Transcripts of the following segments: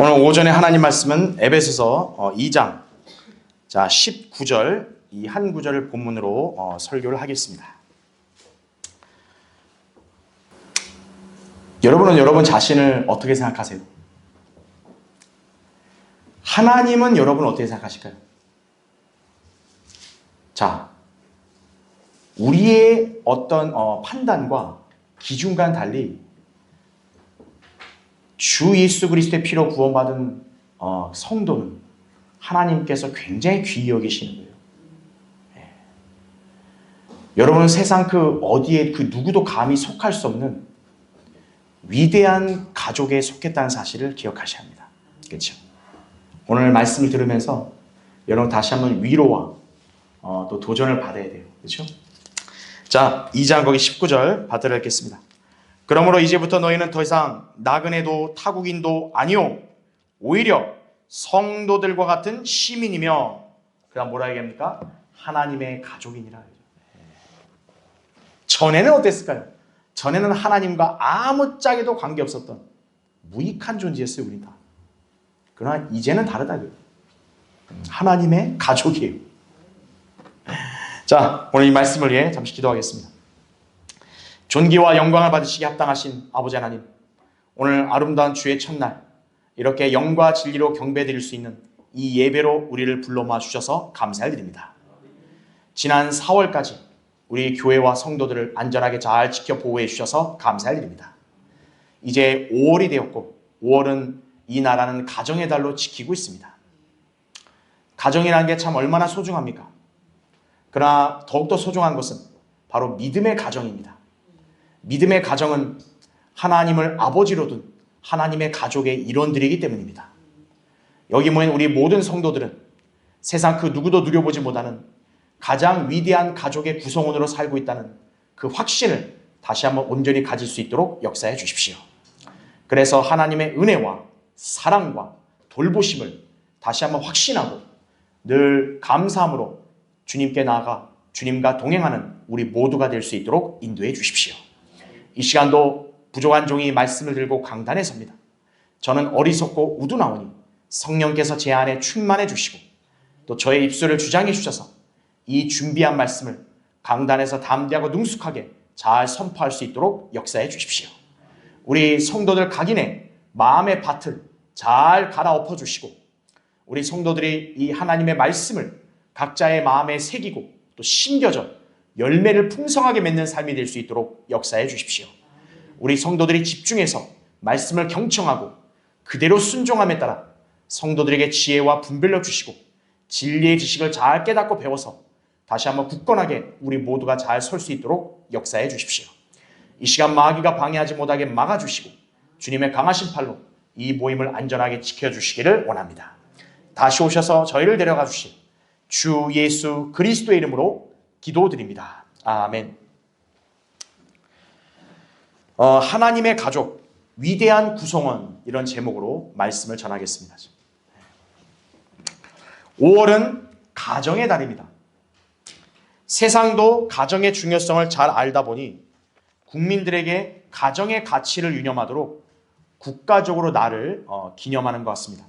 오늘 오전에 하나님 말씀은 에베소서 2장 19절 이 한 구절을 본문으로 설교를 하겠습니다. 여러분은 여러분 자신을 어떻게 생각하세요? 하나님은 여러분 어떻게 생각하실까요? 자, 우리의 어떤 판단과 기준과는 달리 주 예수 그리스도의 피로 구원받은 성도는 하나님께서 굉장히 귀히 여기시는 거예요. 예. 여러분은 세상 그 어디에 그 누구도 감히 속할 수 없는 위대한 가족에 속했다는 사실을 기억하셔야 합니다. 그렇죠? 오늘 말씀을 들으면서 여러분 다시 한번 위로와 또 도전을 받아야 돼요. 그렇죠? 자, 2장 거기 19절 받들어 읽겠습니다. 그러므로 이제부터 너희는 더 이상 나그네도 타국인도 아니요 오히려 성도들과 같은 시민이며 그다음 뭐라 얘기합니까? 하나님의 가족이니라. 전에는 어땠을까요? 전에는 하나님과 아무짝에도 관계없었던 무익한 존재였어요. 우리 다. 그러나 이제는 다르다고요. 하나님의 가족이에요. 자, 오늘 이 말씀을 위해 잠시 기도하겠습니다. 존귀와 영광을 받으시기 합당하신 아버지 하나님, 오늘 아름다운 주의 첫날 이렇게 영과 진리로 경배드릴 수 있는 이 예배로 우리를 불러 모아 주셔서 감사드립니다. 지난 4월까지 우리 교회와 성도들을 안전하게 잘 지켜 보호해 주셔서 감사드립니다. 이제 5월이 되었고 5월은 이 나라는 가정의 달로 지키고 있습니다. 가정이라는 게 참 얼마나 소중합니까? 그러나 더욱더 소중한 것은 바로 믿음의 가정입니다. 믿음의 가정은 하나님을 아버지로 둔 하나님의 가족의 일원들이기 때문입니다. 여기 모인 우리 모든 성도들은 세상 그 누구도 누려보지 못하는 가장 위대한 가족의 구성원으로 살고 있다는 그 확신을 다시 한번 온전히 가질 수 있도록 역사해 주십시오. 그래서 하나님의 은혜와 사랑과 돌보심을 다시 한번 확신하고 늘 감사함으로 주님께 나아가 주님과 동행하는 우리 모두가 될 수 있도록 인도해 주십시오. 이 시간도 부족한 종이 말씀을 들고 강단에 섭니다. 저는 어리석고 우두나오니 성령께서 제 안에 충만해 주시고 또 저의 입술을 주장해 주셔서 이 준비한 말씀을 강단에서 담대하고 능숙하게 잘 선포할 수 있도록 역사해 주십시오. 우리 성도들 각인의 마음의 밭을 잘 갈아엎어 주시고 우리 성도들이 이 하나님의 말씀을 각자의 마음에 새기고 또 심겨져 열매를 풍성하게 맺는 삶이 될 수 있도록 역사해 주십시오. 우리 성도들이 집중해서 말씀을 경청하고 그대로 순종함에 따라 성도들에게 지혜와 분별력 주시고 진리의 지식을 잘 깨닫고 배워서 다시 한번 굳건하게 우리 모두가 잘 설 수 있도록 역사해 주십시오. 이 시간 마귀가 방해하지 못하게 막아주시고 주님의 강하신 팔로 이 모임을 안전하게 지켜주시기를 원합니다. 다시 오셔서 저희를 데려가 주실 주 예수 그리스도의 이름으로 기도드립니다. 아멘. 하나님의 가족, 위대한 구성원 이런 제목으로 말씀을 전하겠습니다. 5월은 가정의 달입니다. 세상도 가정의 중요성을 잘 알다 보니 국민들에게 가정의 가치를 유념하도록 국가적으로 날을 기념하는 것 같습니다.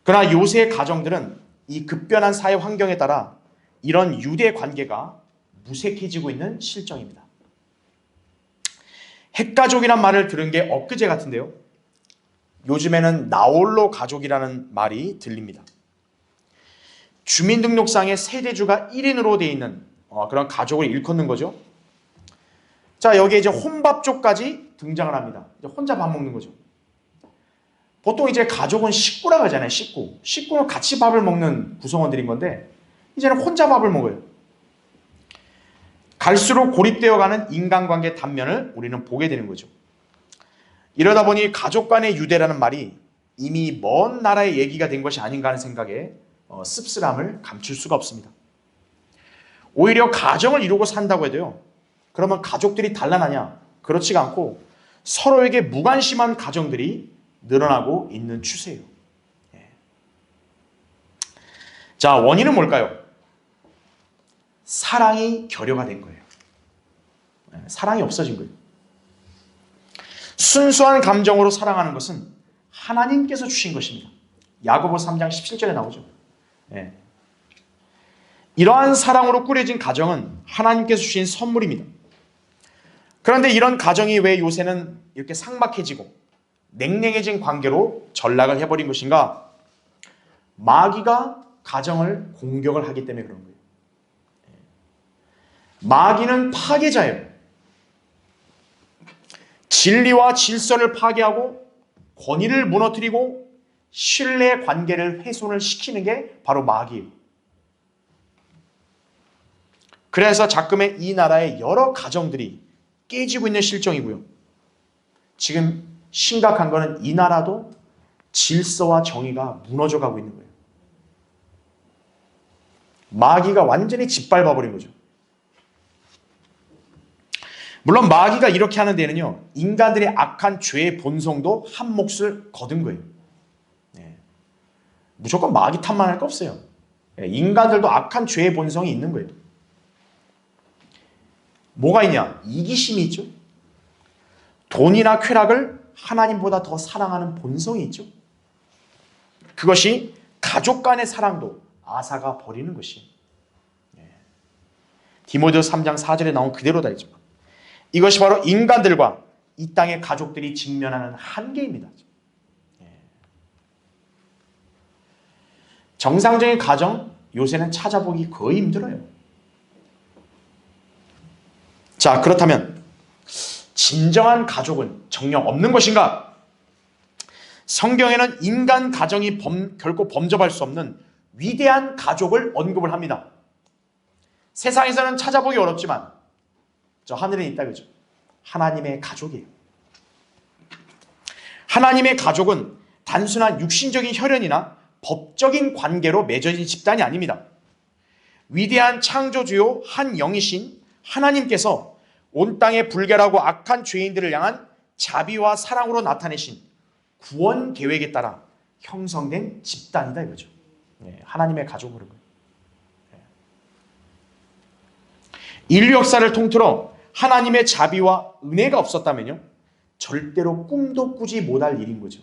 그러나 요새 가정들은 이 급변한 사회 환경에 따라 이런 유대 관계가 무색해지고 있는 실정입니다. 핵가족이란 말을 들은 게 엊그제 같은데요. 요즘에는 나홀로 가족이라는 말이 들립니다. 주민등록상에 세대주가 1인으로 되어 있는 그런 가족을 일컫는 거죠. 자, 여기에 이제 혼밥족까지 등장을 합니다. 이제 혼자 밥 먹는 거죠. 보통 이제 가족은 식구라고 하잖아요. 식구는 같이 밥을 먹는 구성원들인 건데 이제는 혼자 밥을 먹어요. 갈수록 고립되어가는 인간관계 단면을 우리는 보게 되는 거죠. 이러다 보니 가족 간의 유대라는 말이 이미 먼 나라의 얘기가 된 것이 아닌가 하는 생각에 씁쓸함을 감출 수가 없습니다. 오히려 가정을 이루고 산다고 해도요. 그러면 가족들이 단란하냐? 그렇지가 않고 서로에게 무관심한 가정들이 늘어나고 있는 추세예요. 자, 원인은 뭘까요? 사랑이 결여가 된 거예요. 사랑이 없어진 거예요. 순수한 감정으로 사랑하는 것은 하나님께서 주신 것입니다. 야고보 3장 17절에 나오죠. 예. 이러한 사랑으로 꾸려진 가정은 하나님께서 주신 선물입니다. 그런데 이런 가정이 왜 요새는 이렇게 삭막해지고 냉랭해진 관계로 전락을 해버린 것인가? 마귀가 가정을 공격을 하기 때문에 그런 거예요. 마귀는 파괴자예요. 진리와 질서를 파괴하고 권위를 무너뜨리고 신뢰 관계를 훼손을 시키는 게 바로 마귀예요. 그래서 자꾸의 이 나라의 여러 가정들이 깨지고 있는 실정이고요. 지금 심각한 것은 이 나라도 질서와 정의가 무너져 가고 있는 거예요. 마귀가 완전히 짓밟아 버린 거죠. 물론 마귀가 이렇게 하는 데는요, 인간들의 악한 죄의 본성도 한 몫을 거둔 거예요. 네. 무조건 마귀 탓만 할 거 없어요. 네. 인간들도 악한 죄의 본성이 있는 거예요. 뭐가 있냐? 이기심이 있죠. 돈이나 쾌락을 하나님보다 더 사랑하는 본성이 있죠. 그것이 가족 간의 사랑도 아사가 버리는 것이. 네. 디모데후서 3장 4절에 나온 그대로다 있죠. 이것이 바로 인간들과 이 땅의 가족들이 직면하는 한계입니다. 정상적인 가정 요새는 찾아보기 거의 힘들어요. 자, 그렇다면 진정한 가족은 정녕 없는 것인가? 성경에는 인간 가정이 결코 범접할 수 없는 위대한 가족을 언급을 합니다. 세상에서는 찾아보기 어렵지만 저 하늘에 있다 그죠? 하나님의 가족이에요. 하나님의 가족은 단순한 육신적인 혈연이나 법적인 관계로 맺어진 집단이 아닙니다. 위대한 창조주요 한 영이신 하나님께서 온 땅에 불결하고 악한 죄인들을 향한 자비와 사랑으로 나타내신 구원 계획에 따라 형성된 집단이다 이거죠. 하나님의 가족으로. 인류 역사를 통틀어 하나님의 자비와 은혜가 없었다면요, 절대로 꿈도 꾸지 못할 일인 거죠.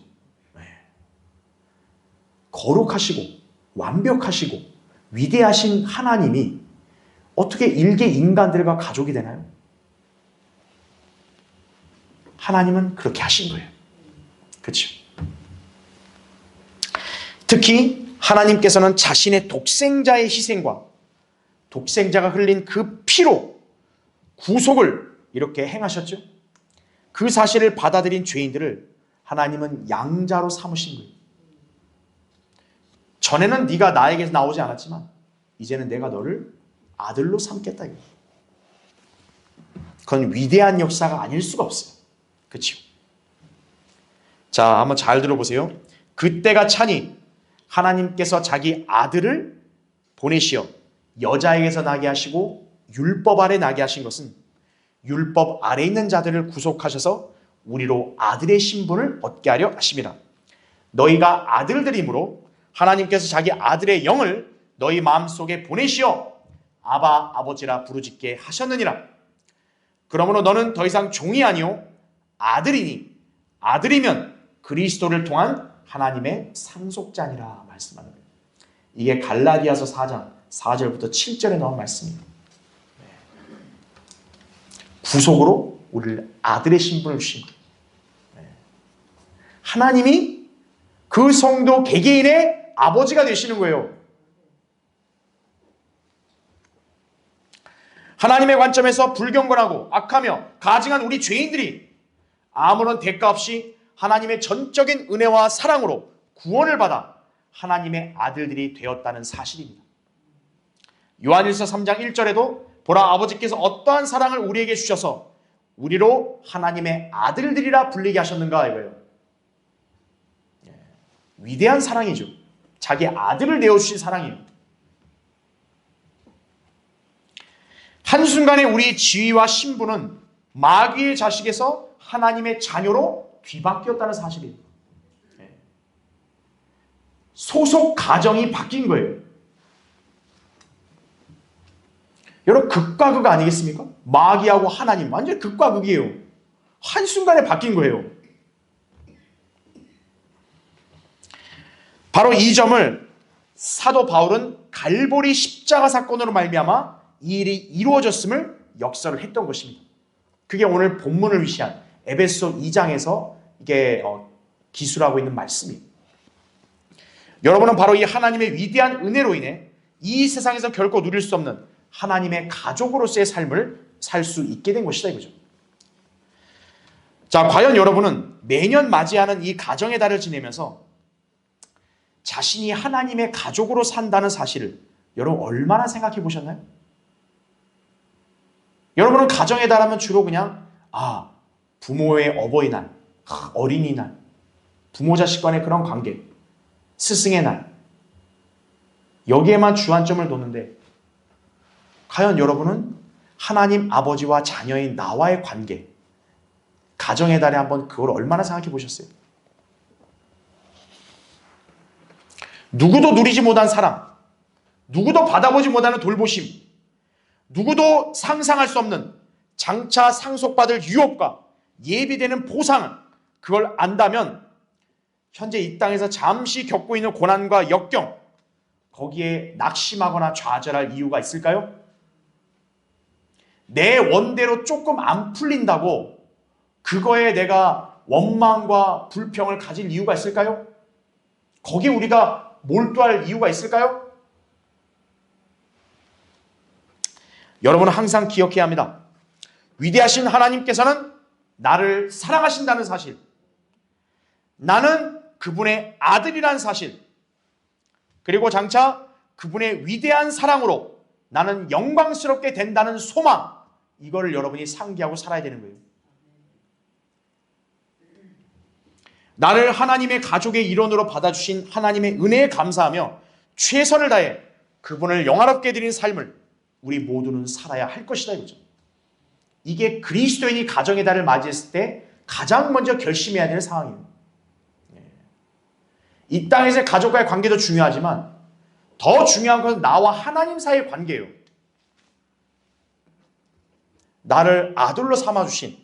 거룩하시고 완벽하시고 위대하신 하나님이 어떻게 일개 인간들과 가족이 되나요? 하나님은 그렇게 하신 거예요. 그렇죠? 특히 하나님께서는 자신의 독생자의 희생과 독생자가 흘린 그 피로 구속을 이렇게 행하셨죠. 그 사실을 받아들인 죄인들을 하나님은 양자로 삼으신 거예요. 전에는 네가 나에게서 나오지 않았지만 이제는 내가 너를 아들로 삼겠다. 그건 위대한 역사가 아닐 수가 없어요. 그렇죠? 자, 한번 잘 들어보세요. 그때가 차니 하나님께서 자기 아들을 보내시어 여자에게서 나게 하시고 율법 아래 나게 하신 것은 율법 아래 있는 자들을 구속하셔서 우리로 아들의 신분을 얻게 하려 하심이라. 너희가 아들들이므로 하나님께서 자기 아들의 영을 너희 마음속에 보내시어 아바 아버지라 부르짖게 하셨느니라. 그러므로 너는 더 이상 종이 아니요 아들이니 아들이면 그리스도를 통한 하나님의 상속자니라 말씀하는 거예요. 이게 갈라디아서 4장 4절부터 7절에 나온 말씀입니다. 구속으로 우리를 아들의 신분을 주신 거예요. 하나님이 그 성도 개개인의 아버지가 되시는 거예요. 하나님의 관점에서 불경건하고 악하며 가증한 우리 죄인들이 아무런 대가 없이 하나님의 전적인 은혜와 사랑으로 구원을 받아 하나님의 아들들이 되었다는 사실입니다. 요한일서 3장 1절에도 보라 아버지께서 어떠한 사랑을 우리에게 주셔서 우리로 하나님의 아들들이라 불리게 하셨는가 이거예요. 위대한 사랑이죠. 자기 아들을 내어주신 사랑이에요. 한순간에 우리 지위와 신분은 마귀의 자식에서 하나님의 자녀로 뒤바뀌었다는 사실이에요. 소속 가정이 바뀐 거예요. 여러분 극과 극 아니겠습니까? 마귀하고 하나님 완전히 극과 극이에요. 한순간에 바뀐 거예요. 바로 이 점을 사도 바울은 갈보리 십자가 사건으로 말미암아 이 일이 이루어졌음을 역설을 했던 것입니다. 그게 오늘 본문을 위시한 에베소 2장에서 이게 기술하고 있는 말씀이에요. 여러분은 바로 이 하나님의 위대한 은혜로 인해 이 세상에서 결코 누릴 수 없는 하나님의 가족으로서의 삶을 살 수 있게 된 것이다 이거죠. 자, 과연 여러분은 매년 맞이하는 이 가정의 달을 지내면서 자신이 하나님의 가족으로 산다는 사실을 여러분 얼마나 생각해 보셨나요? 여러분은 가정의 달 하면 주로 그냥 부모의 어버이날, 어린이날, 부모 자식 간의 그런 관계, 스승의 날, 여기에만 주안점을 뒀는데 과연 여러분은 하나님 아버지와 자녀인 나와의 관계, 가정의 달에 한번 그걸 얼마나 생각해 보셨어요? 누구도 누리지 못한 사랑, 누구도 받아보지 못하는 돌보심, 누구도 상상할 수 없는 장차 상속받을 유업과 예비되는 보상을 그걸 안다면 현재 이 땅에서 잠시 겪고 있는 고난과 역경, 거기에 낙심하거나 좌절할 이유가 있을까요? 내 원대로 조금 안 풀린다고 그거에 내가 원망과 불평을 가질 이유가 있을까요? 거기에 우리가 몰두할 이유가 있을까요? 여러분은 항상 기억해야 합니다. 위대하신 하나님께서는 나를 사랑하신다는 사실, 나는 그분의 아들이라는 사실, 그리고 장차 그분의 위대한 사랑으로 나는 영광스럽게 된다는 소망, 이거를 여러분이 상기하고 살아야 되는 거예요. 나를 하나님의 가족의 일원으로 받아주신 하나님의 은혜에 감사하며 최선을 다해 그분을 영화롭게 드린 삶을 우리 모두는 살아야 할 것이다 이거죠. 이게 그리스도인이 가정의 달을 맞이했을 때 가장 먼저 결심해야 되는 상황이에요. 이 땅에서의 가족과의 관계도 중요하지만 더 중요한 것은 나와 하나님 사이의 관계예요. 나를 아들로 삼아주신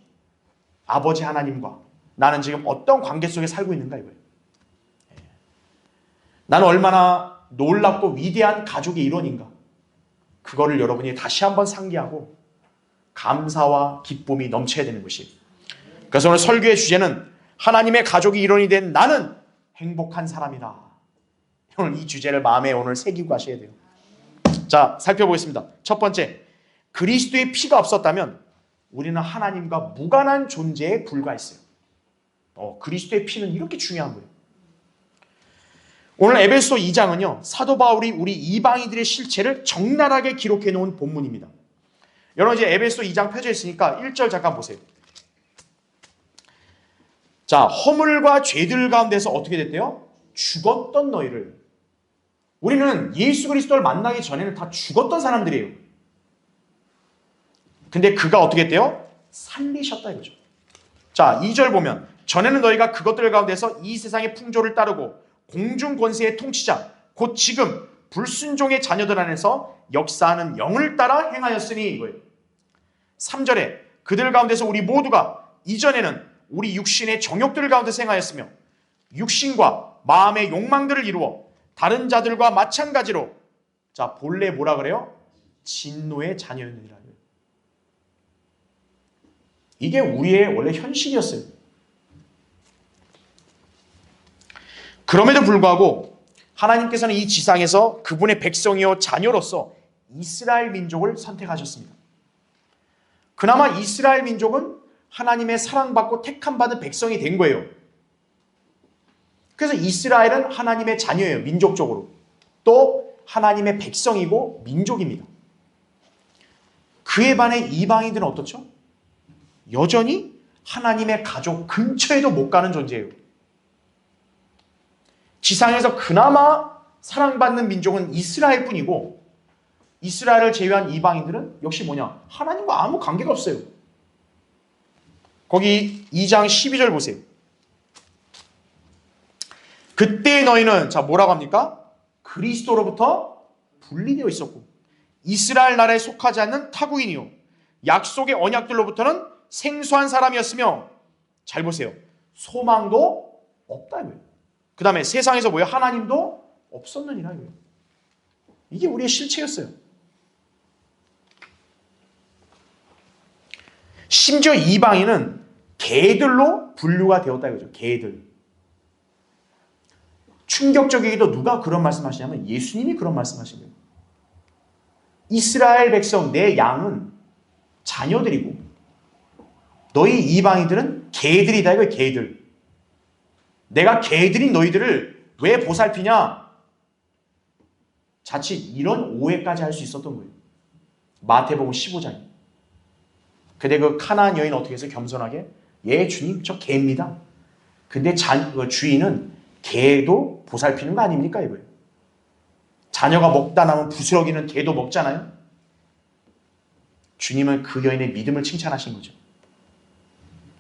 아버지 하나님과 나는 지금 어떤 관계 속에 살고 있는가 이거예요. 나는 얼마나 놀랍고 위대한 가족의 일원인가. 그거를 여러분이 다시 한번 상기하고 감사와 기쁨이 넘쳐야 되는 것이. 그래서 오늘 설교의 주제는 하나님의 가족의 일원이 된 나는 행복한 사람이다. 오늘 이 주제를 마음에 오늘 새기고 가셔야 돼요. 자, 살펴보겠습니다. 첫 번째, 그리스도의 피가 없었다면 우리는 하나님과 무관한 존재에 불과했어요. 그리스도의 피는 이렇게 중요한 거예요. 오늘 에베소 2장은요, 사도 바울이 우리 이방인들의 실체를 적나라하게 기록해 놓은 본문입니다. 여러분 이제 에베소 2장 펴져 있으니까 1절 잠깐 보세요. 자, 허물과 죄들 가운데서 어떻게 됐대요? 죽었던 너희를. 우리는 예수 그리스도를 만나기 전에는 다 죽었던 사람들이에요. 근데 그가 어떻게 했대요? 살리셨다 이거죠. 자, 2절 보면 전에는 너희가 그것들 가운데서 이 세상의 풍조를 따르고 공중 권세의 통치자 곧 지금 불순종의 자녀들 안에서 역사하는 영을 따라 행하였으니 이거예요. 3절에 그들 가운데서 우리 모두가 이전에는 우리 육신의 정욕들 가운데서 행하였으며 육신과 마음의 욕망들을 이루어 다른 자들과 마찬가지로 자 본래 뭐라 그래요? 진노의 자녀였느니라. 이게 우리의 원래 현실이었어요. 그럼에도 불구하고 하나님께서는 이 지상에서 그분의 백성이요 자녀로서 이스라엘 민족을 선택하셨습니다. 그나마 이스라엘 민족은 하나님의 사랑받고 택함받은 백성이 된 거예요. 그래서 이스라엘은 하나님의 자녀예요. 민족적으로. 또 하나님의 백성이고 민족입니다. 그에 반해 이방인들은 어떻죠? 여전히 하나님의 가족 근처에도 못 가는 존재예요. 지상에서 그나마 사랑받는 민족은 이스라엘 뿐이고 이스라엘을 제외한 이방인들은 역시 뭐냐? 하나님과 아무 관계가 없어요. 거기 2장 12절 보세요. 그때 너희는 자 뭐라고 합니까? 그리스도로부터 분리되어 있었고 이스라엘 나라에 속하지 않는 타국인이요 약속의 언약들로부터는 생소한 사람이었으며 잘 보세요. 소망도 없다 이거예요. 그 다음에 세상에서 뭐예요? 하나님도 없었느니라. 이게 우리의 실체였어요. 심지어 이방인은 개들로 분류가 되었다 이거죠. 개들. 충격적이게도 누가 그런 말씀하시냐면 예수님이 그런 말씀하신 거예요. 이스라엘 백성 내 양은 자녀들이고 너희 이방인들은 개들이다 이거예요. 개들. 내가 개들인 너희들을 왜 보살피냐? 자칫 이런 오해까지 할 수 있었던 거예요. 마태복음 15장에. 근데 그 가나안 여인 어떻게 해서 겸손하게 예 주님 저 개입니다. 근데 주인은 개도 보살피는 거 아닙니까 이거예요. 자녀가 먹다 남은 부스러기는 개도 먹잖아요. 주님은 그 여인의 믿음을 칭찬하신 거죠.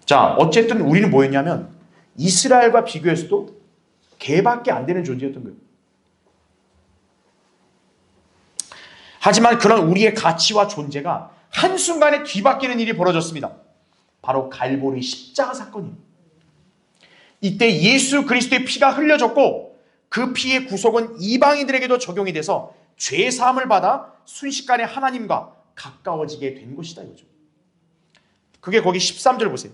자, 어쨌든 우리는 뭐였냐면 이스라엘과 비교해서도 개밖에 안 되는 존재였던 거예요. 하지만 그런 우리의 가치와 존재가 한순간에 뒤바뀌는 일이 벌어졌습니다. 바로 갈보리 십자가 사건입니다. 이때 예수 그리스도의 피가 흘려졌고 그 피의 구속은 이방인들에게도 적용이 돼서 죄 사함을 받아 순식간에 하나님과 가까워지게 된 것이다 이거죠. 그게 거기 13절 보세요.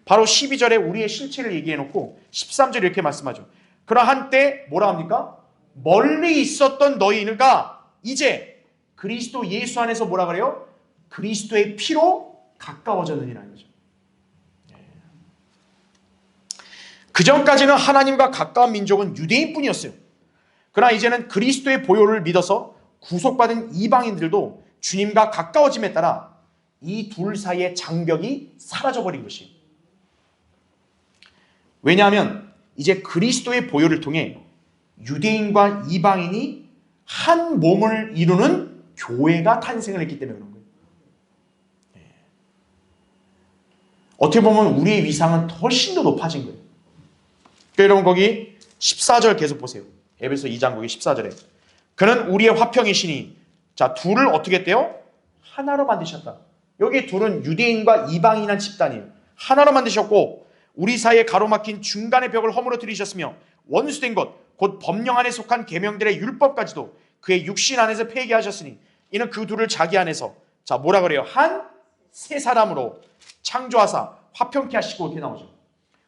바로 12절에 우리의 실체를 얘기해 놓고 13절에 이렇게 말씀하죠. 그러나 한때 뭐라 합니까? 멀리 있었던 너희가 이제 그리스도 예수 안에서 뭐라 그래요? 그리스도의 피로 가까워졌느니라는 거죠. 그 전까지는 하나님과 가까운 민족은 유대인뿐이었어요. 그러나 이제는 그리스도의 보혈을 믿어서 구속받은 이방인들도 주님과 가까워짐에 따라 이 둘 사이의 장벽이 사라져버린 것이에요. 왜냐하면 이제 그리스도의 보혈을 통해 유대인과 이방인이 한 몸을 이루는 교회가 탄생을 했기 때문에 그런 거예요. 어떻게 보면 우리의 위상은 훨씬 더 높아진 거예요. 그러니까 여러분 거기 14절 계속 보세요. 에베소 2장 거기 14절에 그는 우리의 화평이시니 자 둘을 어떻게 했대요? 하나로 만드셨다. 여기 둘은 유대인과 이방인한 집단이에요. 하나로 만드셨고 우리 사이에 가로막힌 중간의 벽을 허물어뜨리셨으며 원수된 것 곧 법령 안에 속한 계명들의 율법까지도 그의 육신 안에서 폐기하셨으니 이는 그 둘을 자기 안에서 자 뭐라 그래요? 한 세 사람으로 창조하사 화평케 하시고 이렇게 나오죠.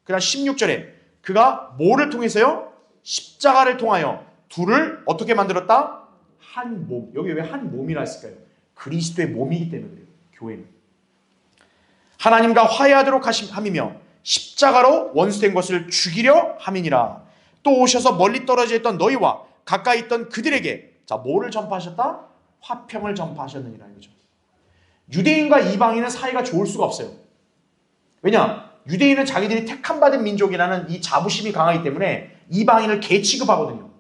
그다음 16절에 그가 뭐를 통해서요? 십자가를 통하여 둘을 어떻게 만들었다? 한 몸. 여기 왜 한 몸이라 했을까요? 그리스도의 몸이기 때문에 그래요. 교회는. 하나님과 화해하도록 함이며 십자가로 원수된 것을 죽이려 함이니라. 또 오셔서 멀리 떨어져 있던 너희와 가까이 있던 그들에게 자 뭐를 전파하셨다? 화평을 전파하셨느니라 이거죠. 유대인과 이방인은 사이가 좋을 수가 없어요. 왜냐? 유대인은 자기들이 택함받은 민족이라는 이 자부심이 강하기 때문에 이방인을 개 취급하거든요.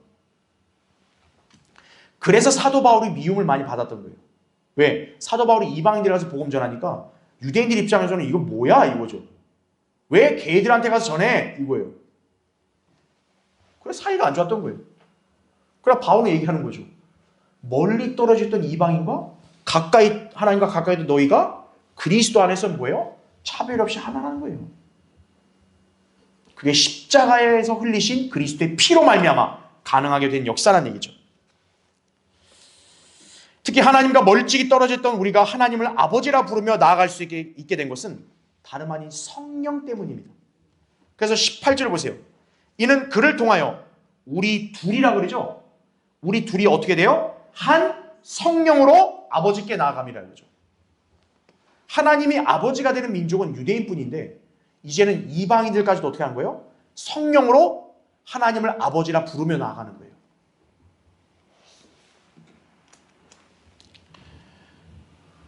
그래서 사도 바울이 미움을 많이 받았던 거예요. 왜? 사도 바울이 이방인들에 가서 복음 전하니까 유대인들 입장에서는 이거 뭐야 이거죠. 왜 개들한테 가서 전해? 이거예요. 그래서 사이가 안 좋았던 거예요. 그래서 바울은 얘기하는 거죠. 멀리 떨어져 있던 이방인과 가까이 하나님과 가까이 있던 너희가 그리스도 안에서는 뭐예요? 차별 없이 하나라는 거예요. 그게 십자가에서 흘리신 그리스도의 피로 말미암아 가능하게 된 역사라는 얘기죠. 특히 하나님과 멀찍이 떨어져 있던 우리가 하나님을 아버지라 부르며 나아갈 수 있게 된 것은 다름 아닌 성령 때문입니다. 그래서 18절을 보세요. 이는 그를 통하여 우리 둘이라 그러죠. 우리 둘이 어떻게 돼요? 한 성령으로 아버지께 나아감이라 그러죠. 하나님이 아버지가 되는 민족은 유대인뿐인데 이제는 이방인들까지도 어떻게 하는 거예요? 성령으로 하나님을 아버지라 부르며 나아가는 거예요.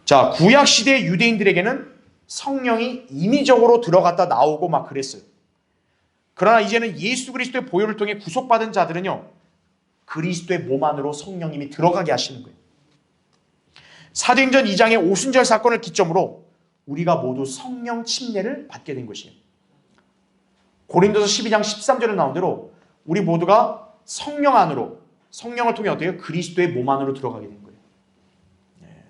자, 구약시대 유대인들에게는 성령이 임의적으로 들어갔다 나오고 막 그랬어요. 그러나 이제는 예수 그리스도의 보혈을 통해 구속받은 자들은요, 그리스도의 몸 안으로 성령님이 들어가게 하시는 거예요. 사도행전 2장의 오순절 사건을 기점으로 우리가 모두 성령 침례를 받게 된 것이에요. 고린도서 12장 13절에 나온 대로 우리 모두가 성령 안으로, 성령을 통해 어떻게 그리스도의 몸 안으로 들어가게 된 거예요. 네.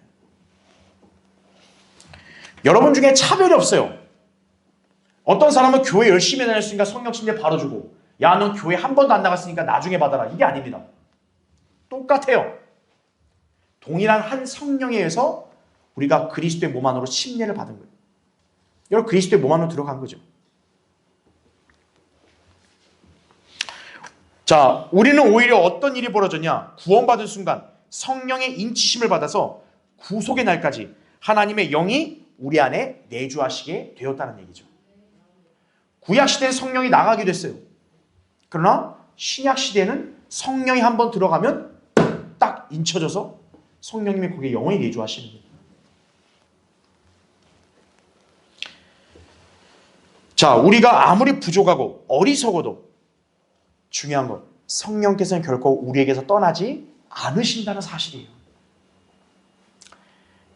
여러분 중에 차별이 없어요. 어떤 사람은 교회 열심히 다녔으니까 성령 침례 바로 주고, 야, 너 교회 한 번도 안 나갔으니까 나중에 받아라. 이게 아닙니다. 똑같아요. 동일한 한 성령에 의해서 우리가 그리스도의 몸 안으로 침례를 받은 거예요. 여러분, 그리스도의 몸 안으로 들어간 거죠. 자, 우리는 오히려 어떤 일이 벌어졌냐? 구원받은 순간 성령의 인치심을 받아서 구속의 날까지 하나님의 영이 우리 안에 내주하시게 되었다는 얘기죠. 구약 시대는 성령이 나가게 됐어요. 그러나 신약 시대는 성령이 한번 들어가면 딱 인쳐져서 성령님이 거기에 영원히 내주하시는 거예요. 자, 우리가 아무리 부족하고 어리석어도 중요한 건 성령께서는 결코 우리에게서 떠나지 않으신다는 사실이에요.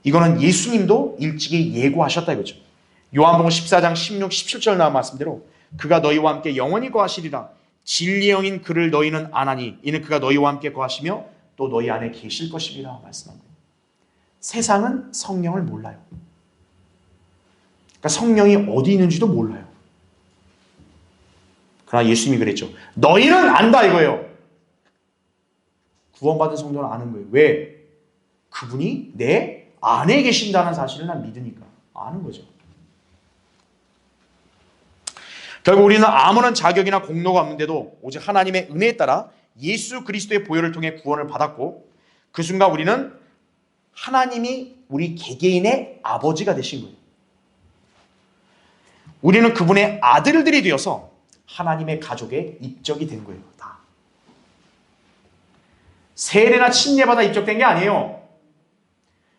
이거는 예수님도 일찍이 예고하셨다 이거죠. 요한복음 14장 16, 17절 나온 말씀대로 그가 너희와 함께 영원히 거하시리라. 진리의 영인 그를 너희는 아나니 이는 그가 너희와 함께 거하시며 또 너희 안에 계실 것이리라 말씀합니다. 세상은 성령을 몰라요. 그러니까 성령이 어디 있는지도 몰라요. 그러나 예수님이 그랬죠. 너희는 안다 이거예요. 구원받은 성도는 아는 거예요. 왜? 그분이 내 안에 계신다는 사실을 난 믿으니까 아는 거죠. 결국 우리는 아무런 자격이나 공로가 없는데도 오직 하나님의 은혜에 따라 예수 그리스도의 보혈을 통해 구원을 받았고 그 순간 우리는 하나님이 우리 개개인의 아버지가 되신 거예요. 우리는 그분의 아들들이 되어서 하나님의 가족에 입적이 된 거예요. 다. 세례나 침례받아 입적된 게 아니에요.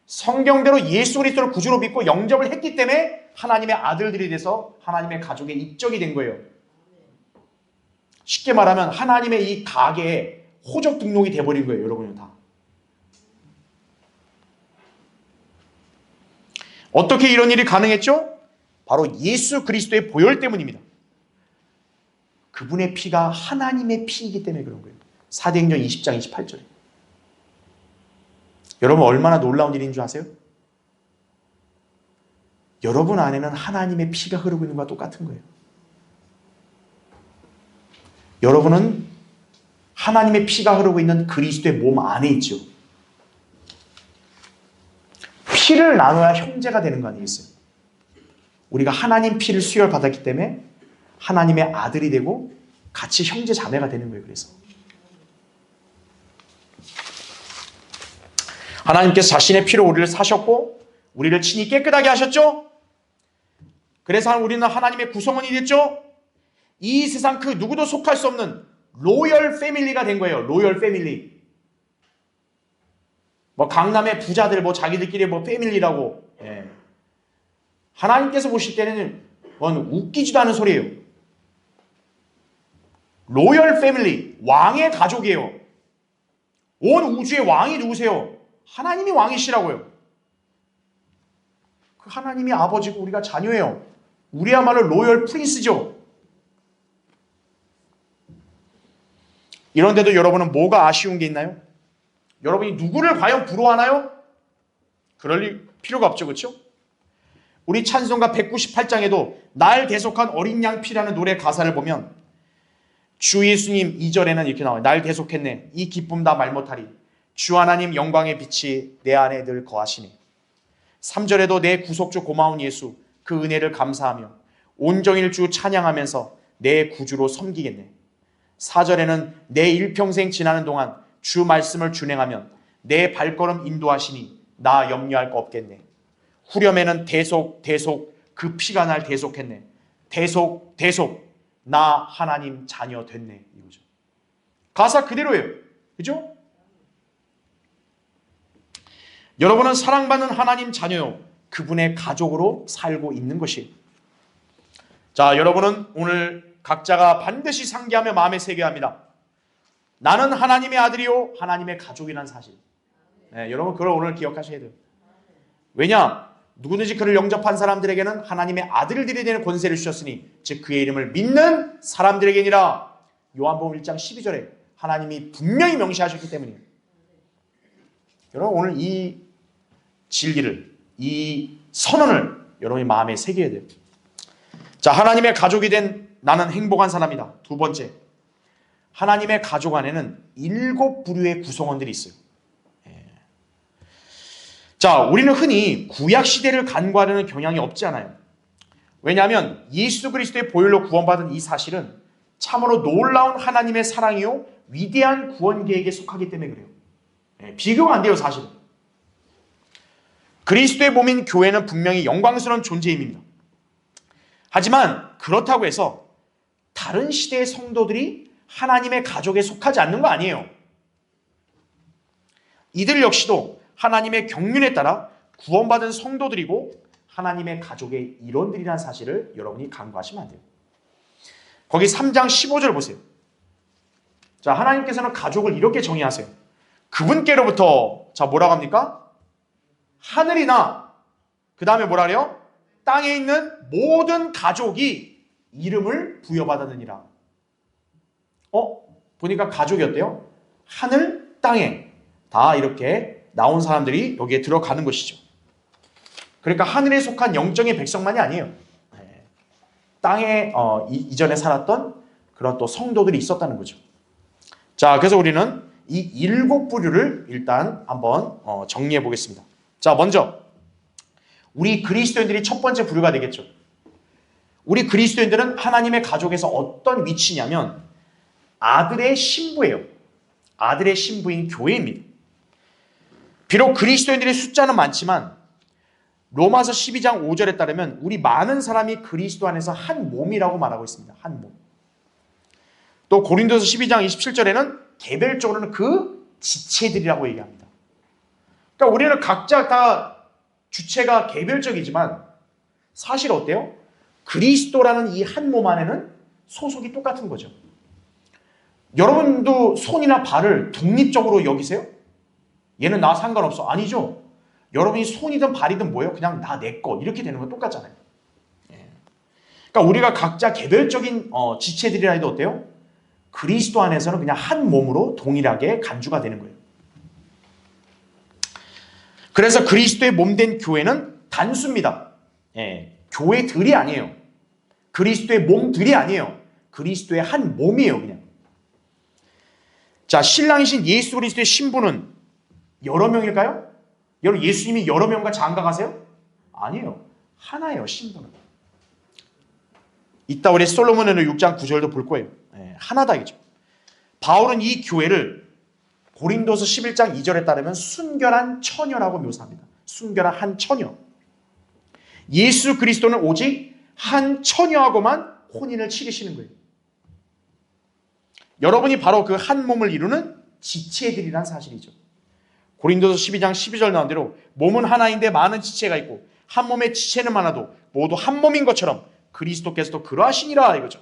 성경대로 예수 그리스도를 구주로 믿고 영접을 했기 때문에 하나님의 아들들이 돼서 하나님의 가족에 입적이 된 거예요. 쉽게 말하면 하나님의 이 가계에 호적 등록이 돼버린 거예요. 여러분은 다. 어떻게 이런 일이 가능했죠? 바로 예수 그리스도의 보혈 때문입니다. 그분의 피가 하나님의 피이기 때문에 그런 거예요. 사도행전 20장 28절에. 여러분 얼마나 놀라운 일인 줄 아세요? 여러분 안에는 하나님의 피가 흐르고 있는 것과 똑같은 거예요. 여러분은 하나님의 피가 흐르고 있는 그리스도의 몸 안에 있죠. 피를 나눠야 형제가 되는 거 아니겠어요? 우리가 하나님 피를 수혈받았기 때문에 하나님의 아들이 되고 같이 형제 자매가 되는 거예요. 그래서 하나님께서 자신의 피로 우리를 사셨고 우리를 친히 깨끗하게 하셨죠. 그래서 우리는 하나님의 구성원이 됐죠. 이 세상 그 누구도 속할 수 없는 로열 패밀리가 된 거예요. 로열 패밀리. 뭐 강남의 부자들 뭐 자기들끼리 뭐 패밀리라고. 예. 하나님께서 보실 때는 그건 웃기지도 않은 소리예요. 로열 패밀리, 왕의 가족이에요. 온 우주의 왕이 누구세요? 하나님이 왕이시라고요. 그 하나님이 아버지고 우리가 자녀예요. 우리야말로 로열 프린스죠. 이런데도 여러분은 뭐가 아쉬운 게 있나요? 여러분이 누구를 과연 부러워하나요? 그럴 필요가 없죠. 그렇죠? 우리 찬송가 198장에도 날 대속한 어린 양 피라는 노래 가사를 보면 주 예수님 2절에는 이렇게 나와요. 날 대속했네. 이 기쁨 다 말 못하리. 주 하나님 영광의 빛이 내 안에 늘 거하시네. 3절에도 내 구속주 고마운 예수 그 은혜를 감사하며 온종일 주 찬양하면서 내 구주로 섬기겠네. 4절에는 내 일평생 지나는 동안 주 말씀을 준행하면 내 발걸음 인도하시니 나 염려할 거 없겠네. 후렴에는 대속 그 피가 날 대속했네. 대속 나 하나님 자녀 됐네. 이거죠. 가사 그대로예요. 그죠? 여러분은 사랑받는 하나님 자녀요. 그분의 가족으로 살고 있는 것이에요. 자, 여러분은 오늘 각자가 반드시 상기하며 마음에 새겨야 합니다. 나는 하나님의 아들이요 하나님의 가족이라는 사실. 네, 여러분 그걸 오늘 기억하셔야 돼요. 왜냐? 누구든지 그를 영접한 사람들에게는 하나님의 아들들이 되는 권세를 주셨으니 즉 그의 이름을 믿는 사람들에게니라. 요한복음 1장 12절에 하나님이 분명히 명시하셨기 때문이에요. 여러분 오늘 이 진리를, 이 선언을 여러분이 마음에 새겨야 돼요. 자, 하나님의 가족이 된 나는 행복한 사람이다. 두 번째, 하나님의 가족 안에는 7부류의 구성원들이 있어요. 자, 우리는 흔히 구약 시대를 간과하려는 경향이 없지 않아요. 왜냐하면 예수 그리스도의 보혈로 구원받은 이 사실은 참으로 놀라운 하나님의 사랑이요 위대한 구원 계획에 속하기 때문에 그래요. 비교가 안 돼요, 사실은. 그리스도의 몸인 교회는 분명히 영광스러운 존재임입니다. 하지만 그렇다고 해서 다른 시대의 성도들이 하나님의 가족에 속하지 않는 거 아니에요. 이들 역시도 하나님의 경륜에 따라 구원받은 성도들이고 하나님의 가족의 일원들이라는 사실을 여러분이 간과하시면 안 돼요. 거기 3장 15절 보세요. 자, 하나님께서는 가족을 이렇게 정의하세요. 그분께로부터 자 뭐라고 합니까? 하늘이나 그 다음에 뭐라 그래요? 땅에 있는 모든 가족이 이름을 부여받았느니라. 보니까 가족이 어때요? 하늘, 땅에 다 이렇게 나온 사람들이 여기에 들어가는 것이죠. 그러니까 하늘에 속한 영적인 백성만이 아니에요. 땅에 이전에 살았던 그런 또 성도들이 있었다는 거죠. 자, 그래서 우리는 이 7부류를 일단 한번 정리해 보겠습니다. 자, 먼저 우리 그리스도인들이 첫 번째 부류가 되겠죠. 우리 그리스도인들은 하나님의 가족에서 어떤 위치냐면 아들의 신부예요. 아들의 신부인 교회입니다. 비록 그리스도인들의 숫자는 많지만 로마서 12장 5절에 따르면 우리 많은 사람이 그리스도 안에서 한 몸이라고 말하고 있습니다. 한 몸. 또 고린도서 12장 27절에는 개별적으로는 그 지체들이라고 얘기합니다. 그러니까 우리는 각자 다 주체가 개별적이지만 사실 어때요? 그리스도라는 이 한 몸 안에는 소속이 똑같은 거죠. 여러분도 손이나 발을 독립적으로 여기세요? 얘는 나 상관없어. 아니죠. 여러분이 손이든 발이든 뭐예요? 그냥 나 내 거 이렇게 되는 건 똑같잖아요. 그러니까 우리가 각자 개별적인 지체들이라 해도 어때요? 그리스도 안에서는 그냥 한 몸으로 동일하게 간주가 되는 거예요. 그래서 그리스도의 몸된 교회는 단수입니다. 교회들이 아니에요. 그리스도의 몸들이 아니에요. 그리스도의 한 몸이에요, 그냥. 자, 신랑이신 예수 그리스도의 신부는 여러 명일까요? 여러분, 예수님이 여러 명과 장가가세요? 아니에요. 하나예요, 신부는. 이따 우리 솔로몬의 6장 9절도 볼 거예요. 하나다 이죠. 바울은 이 교회를 고린도서 11장 2절에 따르면 순결한 처녀라고 묘사합니다. 순결한 한 처녀. 예수 그리스도는 오직 한 처녀하고만 혼인을 치르시는 거예요. 여러분이 바로 그 한 몸을 이루는 지체들이란 사실이죠. 고린도서 12장 12절 나온 대로 몸은 하나인데 많은 지체가 있고 한 몸의 지체는 많아도 모두 한 몸인 것처럼 그리스도께서도 그러하시니라 이거죠.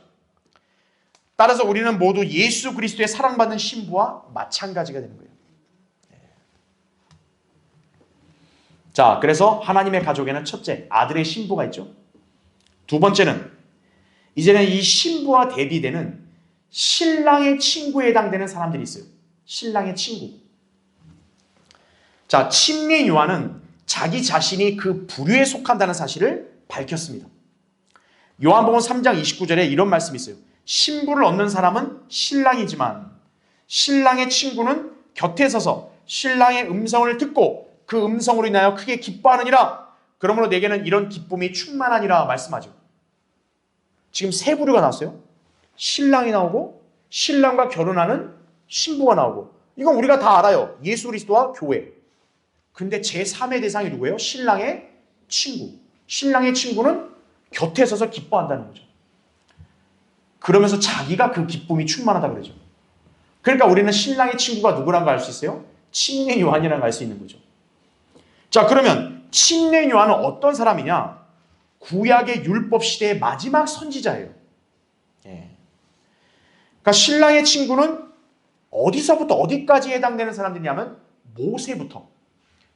따라서 우리는 모두 예수 그리스도의 사랑받는 신부와 마찬가지가 되는 거예요. 자, 그래서 하나님의 가족에는 첫째, 아들의 신부가 있죠. 두 번째는 이제는 이 신부와 대비되는 신랑의 친구에 해당되는 사람들이 있어요. 신랑의 친구. 자, 침례 요한은 자기 자신이 그 부류에 속한다는 사실을 밝혔습니다. 요한복음 3장 29절에 이런 말씀이 있어요. 신부를 얻는 사람은 신랑이지만 신랑의 친구는 곁에 서서 신랑의 음성을 듣고 그 음성으로 인하여 크게 기뻐하느니라. 그러므로 내게는 이런 기쁨이 충만하니라 말씀하죠. 지금 세 부류가 나왔어요. 신랑이 나오고 신랑과 결혼하는 신부가 나오고 이건 우리가 다 알아요. 예수 그리스도와 교회. 근데 제3의 대상이 누구예요? 신랑의 친구. 신랑의 친구는 곁에 서서 기뻐한다는 거죠. 그러면서 자기가 그 기쁨이 충만하다 그러죠. 그러니까 우리는 신랑의 친구가 누구란 걸 알 수 있어요? 침례 요한이라는 걸 알 수 있는 거죠. 자, 그러면 침례 요한은 어떤 사람이냐? 구약의 율법 시대의 마지막 선지자예요. 그러니까 신랑의 친구는 어디서부터 어디까지 해당되는 사람들이냐면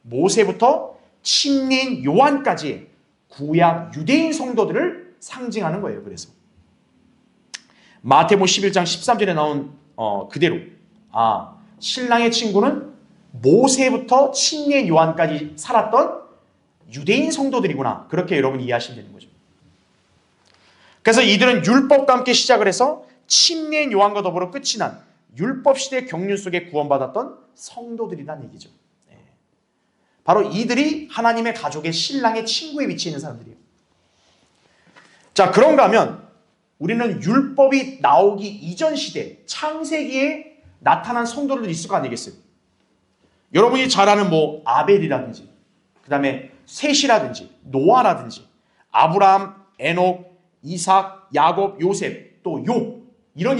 모세부터 침례인 요한까지 구약 유대인 성도들을 상징하는 거예요. 그래서 마태복음 11장 13절에 나온 그대로 신랑의 친구는 모세부터 침례 요한까지 살았던 유대인 성도들이구나. 그렇게 여러분이 이해하시면 되는 거죠. 그래서 이들은 율법과 함께 시작을 해서 침례 요한과 더불어 끝이 난 율법시대 경륜 속에 구원받았던 성도들이란 얘기죠. 바로 이들이 하나님의 가족의 신랑의 친구에 위치해 있는 사람들이에요. 자, 그런가 하면 우리는 율법이 나오기 이전 시대, 창세기에 나타난 성도들도 있을 거 아니겠어요? 여러분이 잘 아는 아벨이라든지, 그 다음에 셋이라든지, 노아라든지, 아브라함, 에녹, 이삭, 야곱, 요셉, 또 욥, 이런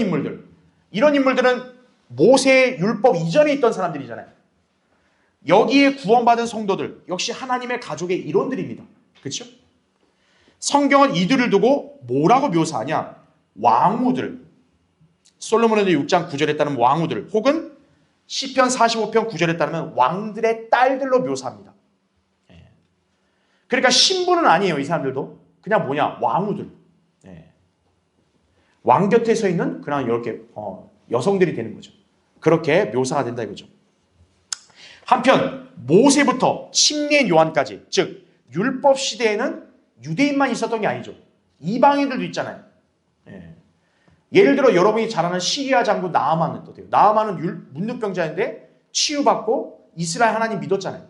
인물들은 모세의 율법 이전에 있던 사람들이잖아요. 여기에 구원받은 성도들 역시 하나님의 가족의 일원들입니다. 그렇죠? 성경은 이들을 두고 뭐라고 묘사하냐? 왕후들, 솔로몬의 6장 9절에 따르면 왕후들, 혹은 시편 45편 9절에 따르면 왕들의 딸들로 묘사합니다. 그러니까 신부는 아니에요. 이 사람들도 그냥 왕후들, 왕 곁에 서 있는 그냥 이렇게 여성들이 되는 거죠. 그렇게 묘사가 된다 이거죠. 한편 모세부터 침례 요한까지, 즉 율법 시대에는 유대인만 있었던 게 아니죠. 이방인들도 있잖아요. 예를 들어 여러분이 잘 아는 시리아 장군 나아만은 또 돼요. 나아만은 문둥병자인데 치유받고 이스라엘 하나님 믿었잖아요.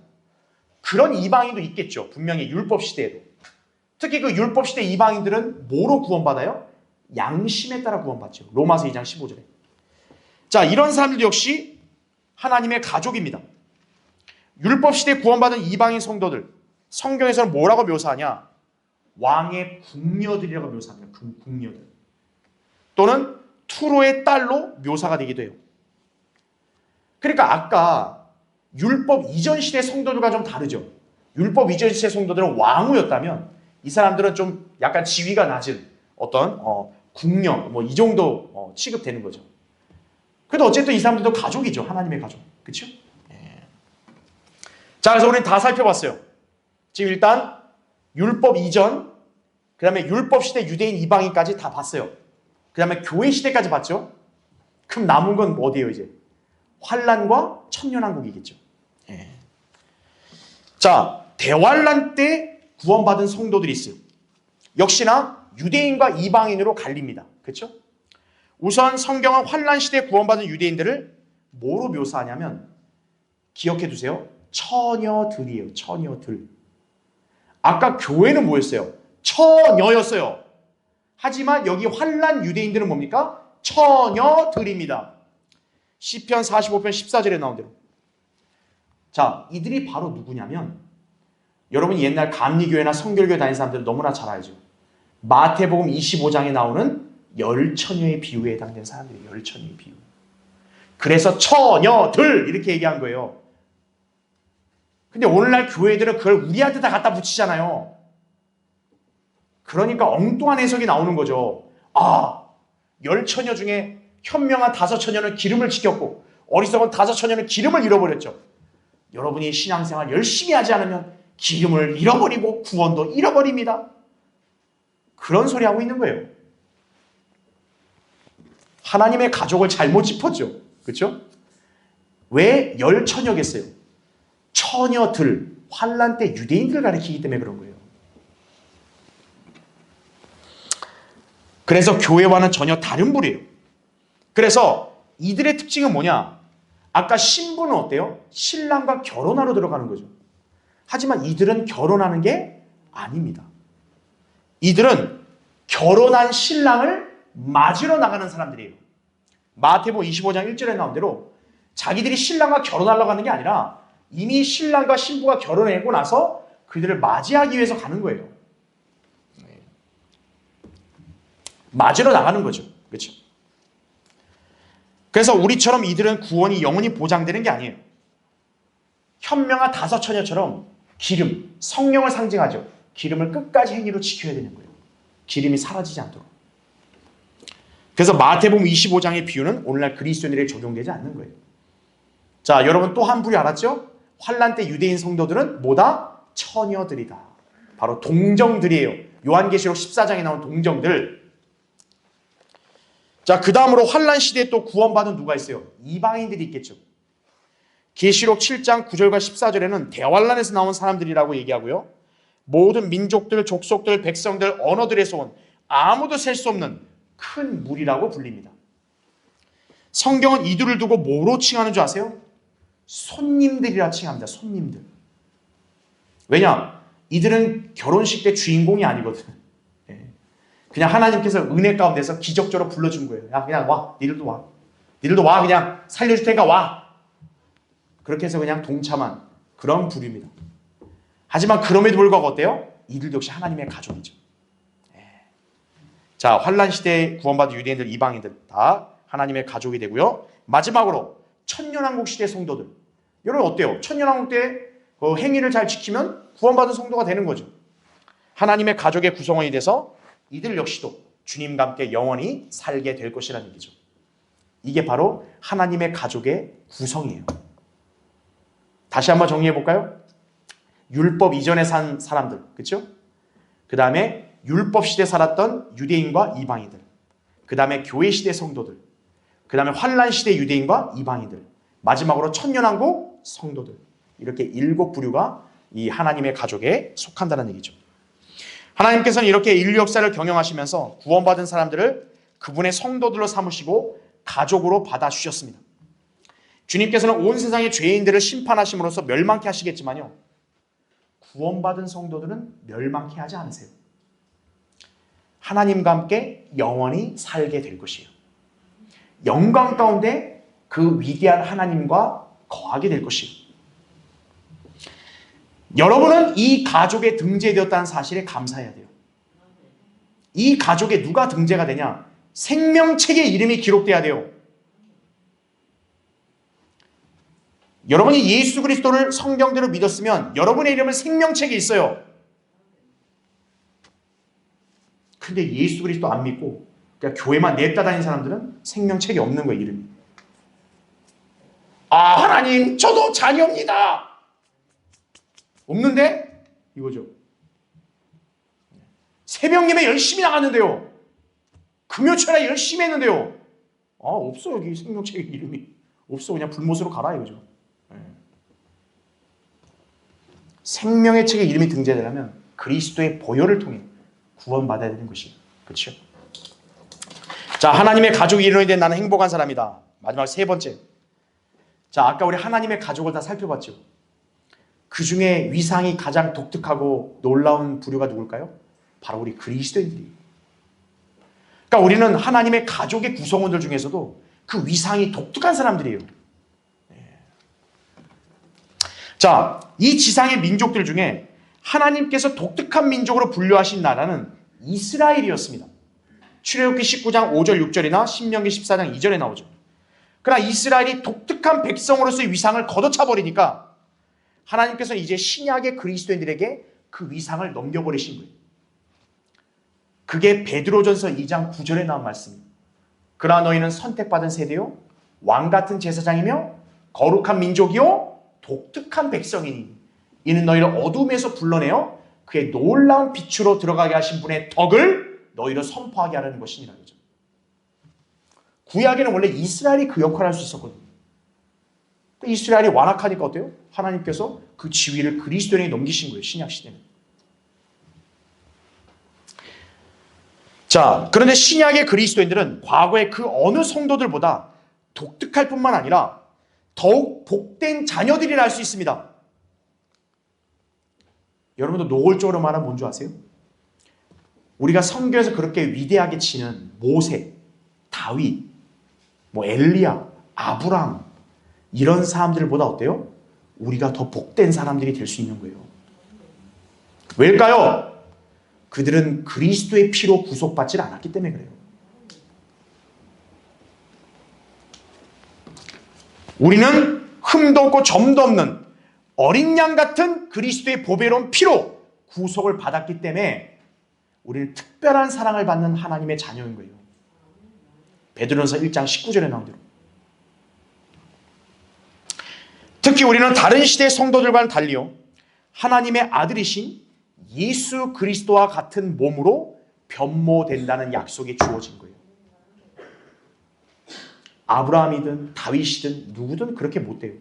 그런 이방인도 있겠죠. 분명히 율법 시대에도. 특히 그 율법 시대 이방인들은 뭐로 구원받아요? 양심에 따라 구원받죠. 로마서 2장 15절에. 자, 이런 사람들 역시 하나님의 가족입니다. 율법 시대 구원받은 이방인 성도들, 성경에서는 뭐라고 묘사하냐? 왕의 궁녀들이라고 묘사합니다. 궁녀들. 또는 투로의 딸로 묘사가 되기도 해요. 그러니까 아까 율법 이전 시대 성도들과 좀 다르죠. 율법 이전 시대 성도들은 왕후였다면 이 사람들은 좀 약간 지위가 낮은 어떤 궁녀 이 정도 취급되는 거죠. 그래도 어쨌든 이 사람들도 가족이죠. 하나님의 가족. 그렇죠? 자, 그래서 우리는 다 살펴봤어요. 지금 일단 율법 이전, 그 다음에 율법 시대 유대인 이방인까지 다 봤어요. 그 다음에 교회 시대까지 봤죠. 그럼 남은 건 어디예요 이제? 환란과 천년왕국이겠죠. 자, 대환란 때 구원받은 성도들이 있어요. 역시나 유대인과 이방인으로 갈립니다. 그렇죠? 우선 성경은 환란 시대에 구원받은 유대인들을 뭐로 묘사하냐면 기억해 두세요. 처녀들이에요. 처녀들. 아까 교회는 뭐였어요? 처녀였어요. 하지만 여기 환란 유대인들은 뭡니까? 처녀들입니다. 시편 45편 14절에 나온 대로. 자, 이들이 바로 누구냐면 여러분이 옛날 감리교회나 성결교회 다닌 사람들은 너무나 잘 알죠. 마태복음 25장에 나오는 열처녀의 비유에 해당되는 사람들이에요. 열처녀의 비유. 그래서 처녀들 이렇게 얘기한 거예요. 근데 오늘날 교회들은 그걸 우리한테 다 갖다 붙이잖아요. 그러니까 엉뚱한 해석이 나오는 거죠. 아, 열처녀 중에 현명한 5처녀는 기름을 지켰고 어리석은 5처녀는 기름을 잃어버렸죠. 여러분이 신앙생활 열심히 하지 않으면 기름을 잃어버리고 구원도 잃어버립니다. 그런 소리 하고 있는 거예요. 하나님의 가족을 잘못 짚었죠. 그렇죠? 왜 열처녀겠어요? 처녀들, 환란 때 유대인들을 가리키기 때문에 그런 거예요. 그래서 교회와는 전혀 다른 부류예요. 그래서 이들의 특징은 뭐냐? 아까 신부는 어때요? 신랑과 결혼하러 들어가는 거죠. 하지만 이들은 결혼하는 게 아닙니다. 이들은 결혼한 신랑을 맞으러 나가는 사람들이에요. 마태복음 25장 1절에 나온 대로 자기들이 신랑과 결혼하려고 하는 게 아니라 이미 신랑과 신부가 결혼하고 나서 그들을 맞이하기 위해서 가는 거예요. 맞으러 나가는 거죠. 그렇죠? 그래서 우리처럼 이들은 구원이 영원히 보장되는 게 아니에요. 현명한 5처녀처럼 기름, 성령을 상징하죠. 기름을 끝까지 행위로 지켜야 되는 거예요. 기름이 사라지지 않도록. 그래서 마태복음 25장의 비유는 오늘날 그리스도인들에게 적용되지 않는 거예요. 자, 여러분 또 한 부류 알았죠? 환란 때 유대인 성도들은 뭐다? 처녀들이다. 바로 동정들이에요. 요한계시록 14장에 나온 동정들. 자, 그 다음으로 환란 시대에 또 구원받은 누가 있어요? 이방인들이 있겠죠. 계시록 7장 9절과 14절에는 대환란에서 나온 사람들이라고 얘기하고요. 모든 민족들, 족속들, 백성들, 언어들에서 온 아무도 셀 수 없는 큰 무리라고 불립니다. 성경은 이들을 두고 뭐로 칭하는 줄 아세요? 손님들이라 칭합니다. 손님들. 왜냐? 이들은 결혼식 때 주인공이 아니거든. 그냥 하나님께서 은혜 가운데서 기적적으로 불러준 거예요. 야, 그냥 와. 니들도 와. 니들도 와. 그냥 살려줄 테니까 와. 그렇게 해서 그냥 동참한 그런 부류입니다. 하지만 그럼에도 불구하고 어때요? 이들도 역시 하나님의 가족이죠. 자, 환란 시대에 구원받은 유대인들, 이방인들 다 하나님의 가족이 되고요. 마지막으로 천년왕국 시대 성도들. 여러분 어때요? 천년왕국 때 그 행위를 잘 지키면 구원받은 성도가 되는 거죠. 하나님의 가족의 구성원이 돼서 이들 역시도 주님과 함께 영원히 살게 될 것이라는 얘기죠. 이게 바로 하나님의 가족의 구성이에요. 다시 한번 정리해 볼까요? 율법 이전에 산 사람들, 그렇죠? 그 다음에 율법 시대 살았던 유대인과 이방인들, 그 다음에 교회 시대 성도들, 그 다음에 환란 시대 유대인과 이방인들, 마지막으로 천년왕국 성도들. 이렇게 7부류가 이 하나님의 가족에 속한다는 얘기죠. 하나님께서는 이렇게 인류 역사를 경영하시면서 구원받은 사람들을 그분의 성도들로 삼으시고 가족으로 받아주셨습니다. 주님께서는 온 세상의 죄인들을 심판하심으로써 멸망케 하시겠지만요, 구원받은 성도들은 멸망케 하지 않으세요. 하나님과 함께 영원히 살게 될 것이에요. 영광 가운데 그 위대한 하나님과 거하게 될 것이에요. 여러분은 이 가족에 등재되었다는 사실에 감사해야 돼요. 이 가족에 누가 등재가 되냐? 생명책에 이름이 기록돼야 돼요. 여러분이 예수 그리스도를 성경대로 믿었으면 여러분의 이름은 생명책에 있어요. 근데 예수 그리스도 안 믿고 그냥 교회만 냅다 다니는 사람들은 생명책이 없는 거예요, 이름이. 아, 하나님, 저도 자녀입니다. 없는데? 이거죠. 새벽 예배 열심히 나갔는데요. 금요철에 열심히 했는데요. 아, 없어, 여기 생명책에 이름이. 없어, 그냥 불못으로 가라, 이거죠. 생명의 책에 이름이 등재되려면 그리스도의 보혈을 통해 구원받아야 되는 것이에요. 그렇죠? 자, 하나님의 가족이 일원이 된 나는 행복한 사람이다. 마지막 세 번째. 자, 아까 우리 하나님의 가족을 다 살펴봤죠. 그 중에 위상이 가장 독특하고 놀라운 부류가 누굴까요? 바로 우리 그리스도인들이에요. 그러니까 우리는 하나님의 가족의 구성원들 중에서도 그 위상이 독특한 사람들이에요. 자, 이 지상의 민족들 중에 하나님께서 독특한 민족으로 분류하신 나라는 이스라엘이었습니다. 출애굽기 19장 5절 6절이나 신명기 14장 2절에 나오죠. 그러나 이스라엘이 독특한 백성으로서의 위상을 걷어차버리니까 하나님께서는 이제 신약의 그리스도인들에게 그 위상을 넘겨버리신 거예요. 그게 베드로전서 2장 9절에 나온 말씀입니다. 그러나 너희는 선택받은 세대요, 왕같은 제사장이며 거룩한 민족이요, 독특한 백성이니 이는 너희를 어둠에서 불러내어 그의 놀라운 빛으로 들어가게 하신 분의 덕을 너희를 선포하게 하려는 것이니라. 구약에는 원래 이스라엘이 그 역할을 할 수 있었거든요. 이스라엘이 완악하니까 어때요? 하나님께서 그 지위를 그리스도인에게 넘기신 거예요. 신약 시대는. 자, 그런데 신약의 그리스도인들은 과거의 그 어느 성도들보다 독특할 뿐만 아니라 더욱 복된 자녀들이라 할 수 있습니다. 여러분도 노골적으로 말하면 뭔지 아세요? 우리가 성경에서 그렇게 위대하게 치는 모세, 다윗, 엘리야, 아브라함 이런 사람들보다 어때요? 우리가 더 복된 사람들이 될 수 있는 거예요. 왜일까요? 그들은 그리스도의 피로 구속받지 않았기 때문에 그래요. 우리는 흠도 없고 점도 없는 어린 양 같은 그리스도의 보배로운 피로 구속을 받았기 때문에 우리는 특별한 사랑을 받는 하나님의 자녀인 거예요. 베드로전서 1장 19절에 나온 대로. 특히 우리는 다른 시대의 성도들과는 달리요, 하나님의 아들이신 예수 그리스도와 같은 몸으로 변모된다는 약속이 주어진 거예요. 아브라함이든 다윗이든 누구든 그렇게 못 돼요.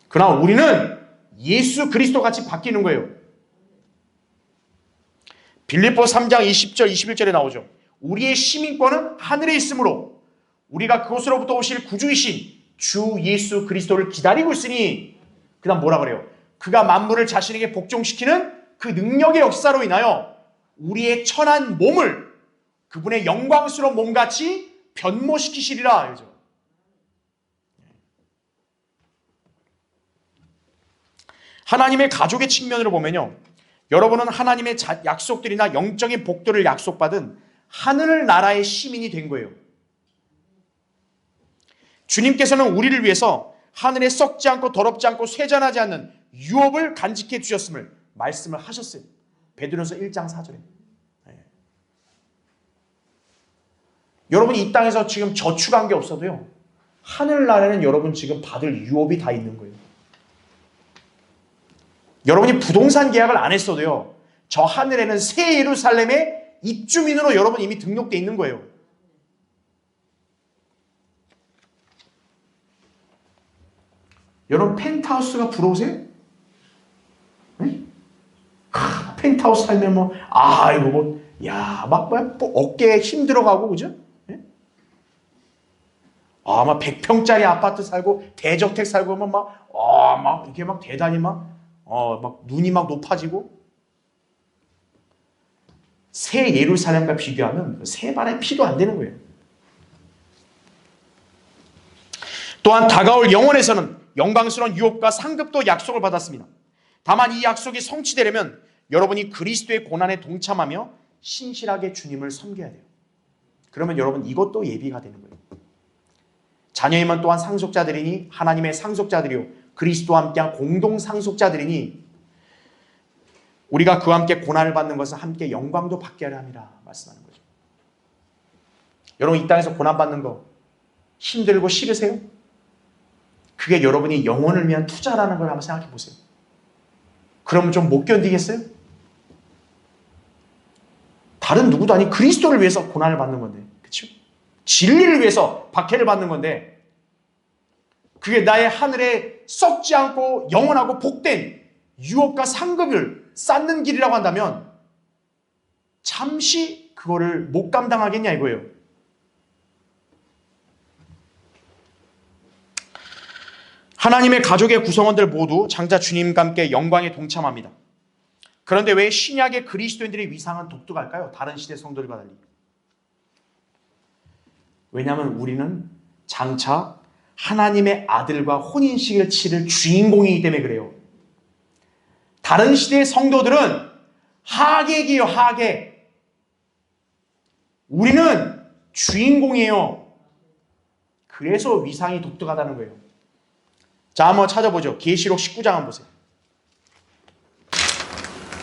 그러나 우리는 예수 그리스도 같이 바뀌는 거예요. 빌립보 3장 20절 21절에 나오죠. 우리의 시민권은 하늘에 있으므로 우리가 그곳으로부터 오실 구주이신 주 예수 그리스도를 기다리고 있으니, 그 다음 뭐라 그래요? 그가 만물을 자신에게 복종시키는 그 능력의 역사로 인하여 우리의 천한 몸을 그분의 영광스러운 몸같이 변모시키시리라. 그죠? 하나님의 가족의 측면으로 보면요, 여러분은 하나님의 약속들이나 영적인 복들을 약속받은 하늘나라의 시민이 된 거예요. 주님께서는 우리를 위해서 하늘에 썩지 않고 더럽지 않고 쇠잔하지 않는 유업을 간직해 주셨음을 말씀을 하셨어요. 베드로서 1장 4절에. 여러분이 이 땅에서 지금 저축한 게 없어도요, 하늘나라에는 여러분 지금 받을 유업이 다 있는 거예요. 여러분이 부동산 계약을 안 했어도요, 저 하늘에는 새 예루살렘의 입주민으로 여러분 이미 등록되어 있는 거예요. 여러분 펜트하우스가 부러우세요? 네? 펜트하우스 살면 뭐, 이거 뭐, 막 어깨에 힘 들어가고, 그죠? 네? 막 100평짜리 아파트 살고, 대저택 살고, 막 이렇게 막 대단히 막 눈이 막 높아지고. 새 예루살렘과 비교하면 새 발의 피도 안 되는 거예요. 또한 다가올 영원에서는 영광스러운 유업과 상급도 약속을 받았습니다. 다만 이 약속이 성취되려면 여러분이 그리스도의 고난에 동참하며 신실하게 주님을 섬겨야 돼요. 그러면 여러분 이것도 예비가 되는 거예요. 자녀이면 또한 상속자들이니 하나님의 상속자들이요 그리스도와 함께한 공동 상속자들이니 우리가 그와 함께 고난을 받는 것은 함께 영광도 받게 하려 함이라 말씀하는 거죠. 여러분 이 땅에서 고난받는 거 힘들고 싫으세요? 그게 여러분이 영혼을 위한 투자라는 걸 한번 생각해 보세요. 그러면 좀 못 견디겠어요? 다른 누구도 아닌 그리스도를 위해서 고난을 받는 건데, 그렇죠? 진리를 위해서 박해를 받는 건데, 그게 나의 하늘에 썩지 않고 영원하고 복된 유업과 상급을 쌓는 길이라고 한다면 잠시 그거를 못 감당하겠냐 이거예요. 하나님의 가족의 구성원들 모두 장차 주님과 함께 영광에 동참합니다. 그런데 왜 신약의 그리스도인들의 위상은 독특할까요? 다른 시대 성도들과 달리. 왜냐하면 우리는 장차 하나님의 아들과 혼인식을 치를 주인공이기 때문에 그래요. 다른 시대의 성도들은 하객이에요, 하객. 우리는 주인공이에요. 그래서 위상이 독특하다는 거예요. 자, 한번 찾아보죠. 계시록 19장 한번 보세요.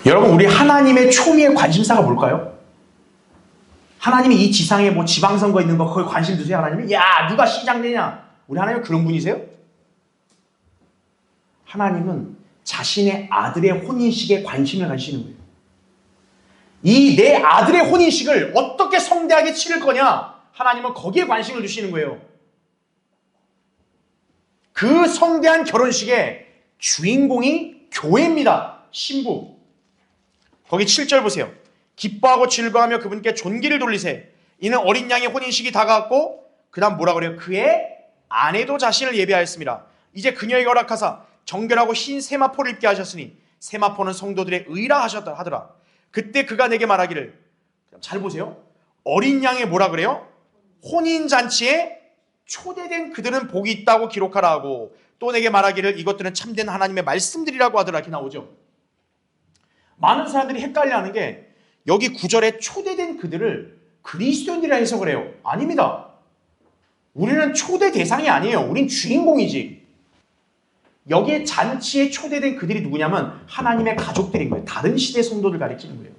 여러분, 우리 하나님의 초미의 관심사가 뭘까요? 하나님이 이 지상에 뭐 지방선거 있는 거 거기 관심 두세요, 하나님이? 야, 누가 시장 되냐? 우리 하나님은 그런 분이세요? 하나님은 자신의 아들의 혼인식에 관심을 가지시는 거예요. 이 내 아들의 혼인식을 어떻게 성대하게 치를 거냐? 하나님은 거기에 관심을 두시는 거예요. 그 성대한 결혼식의 주인공이 교회입니다. 신부. 거기 7절 보세요. 기뻐하고 즐거워하며 그분께 존귀를 돌리세. 이는 어린 양의 혼인식이 다가왔고 그 다음 뭐라 그래요? 그의 아내도 자신을 예비하였습니다. 이제 그녀에게 허락하사 정결하고 흰 세마포를 입게 하셨으니 세마포는 성도들의 의라 하더라. 그때 그가 내게 말하기를, 잘 보세요. 어린 양의 뭐라 그래요? 혼인잔치에 초대된 그들은 복이 있다고 기록하라 하고 또 내게 말하기를 이것들은 참된 하나님의 말씀들이라고 하더라. 이렇게 나오죠. 많은 사람들이 헷갈려하는 게 여기 9절에 초대된 그들을 그리스도인들이라 해석을 해요. 아닙니다. 우리는 초대 대상이 아니에요. 우린 주인공이지. 여기에 잔치에 초대된 그들이 누구냐면 하나님의 가족들인 거예요. 다른 시대 성도들 가리키는 거예요.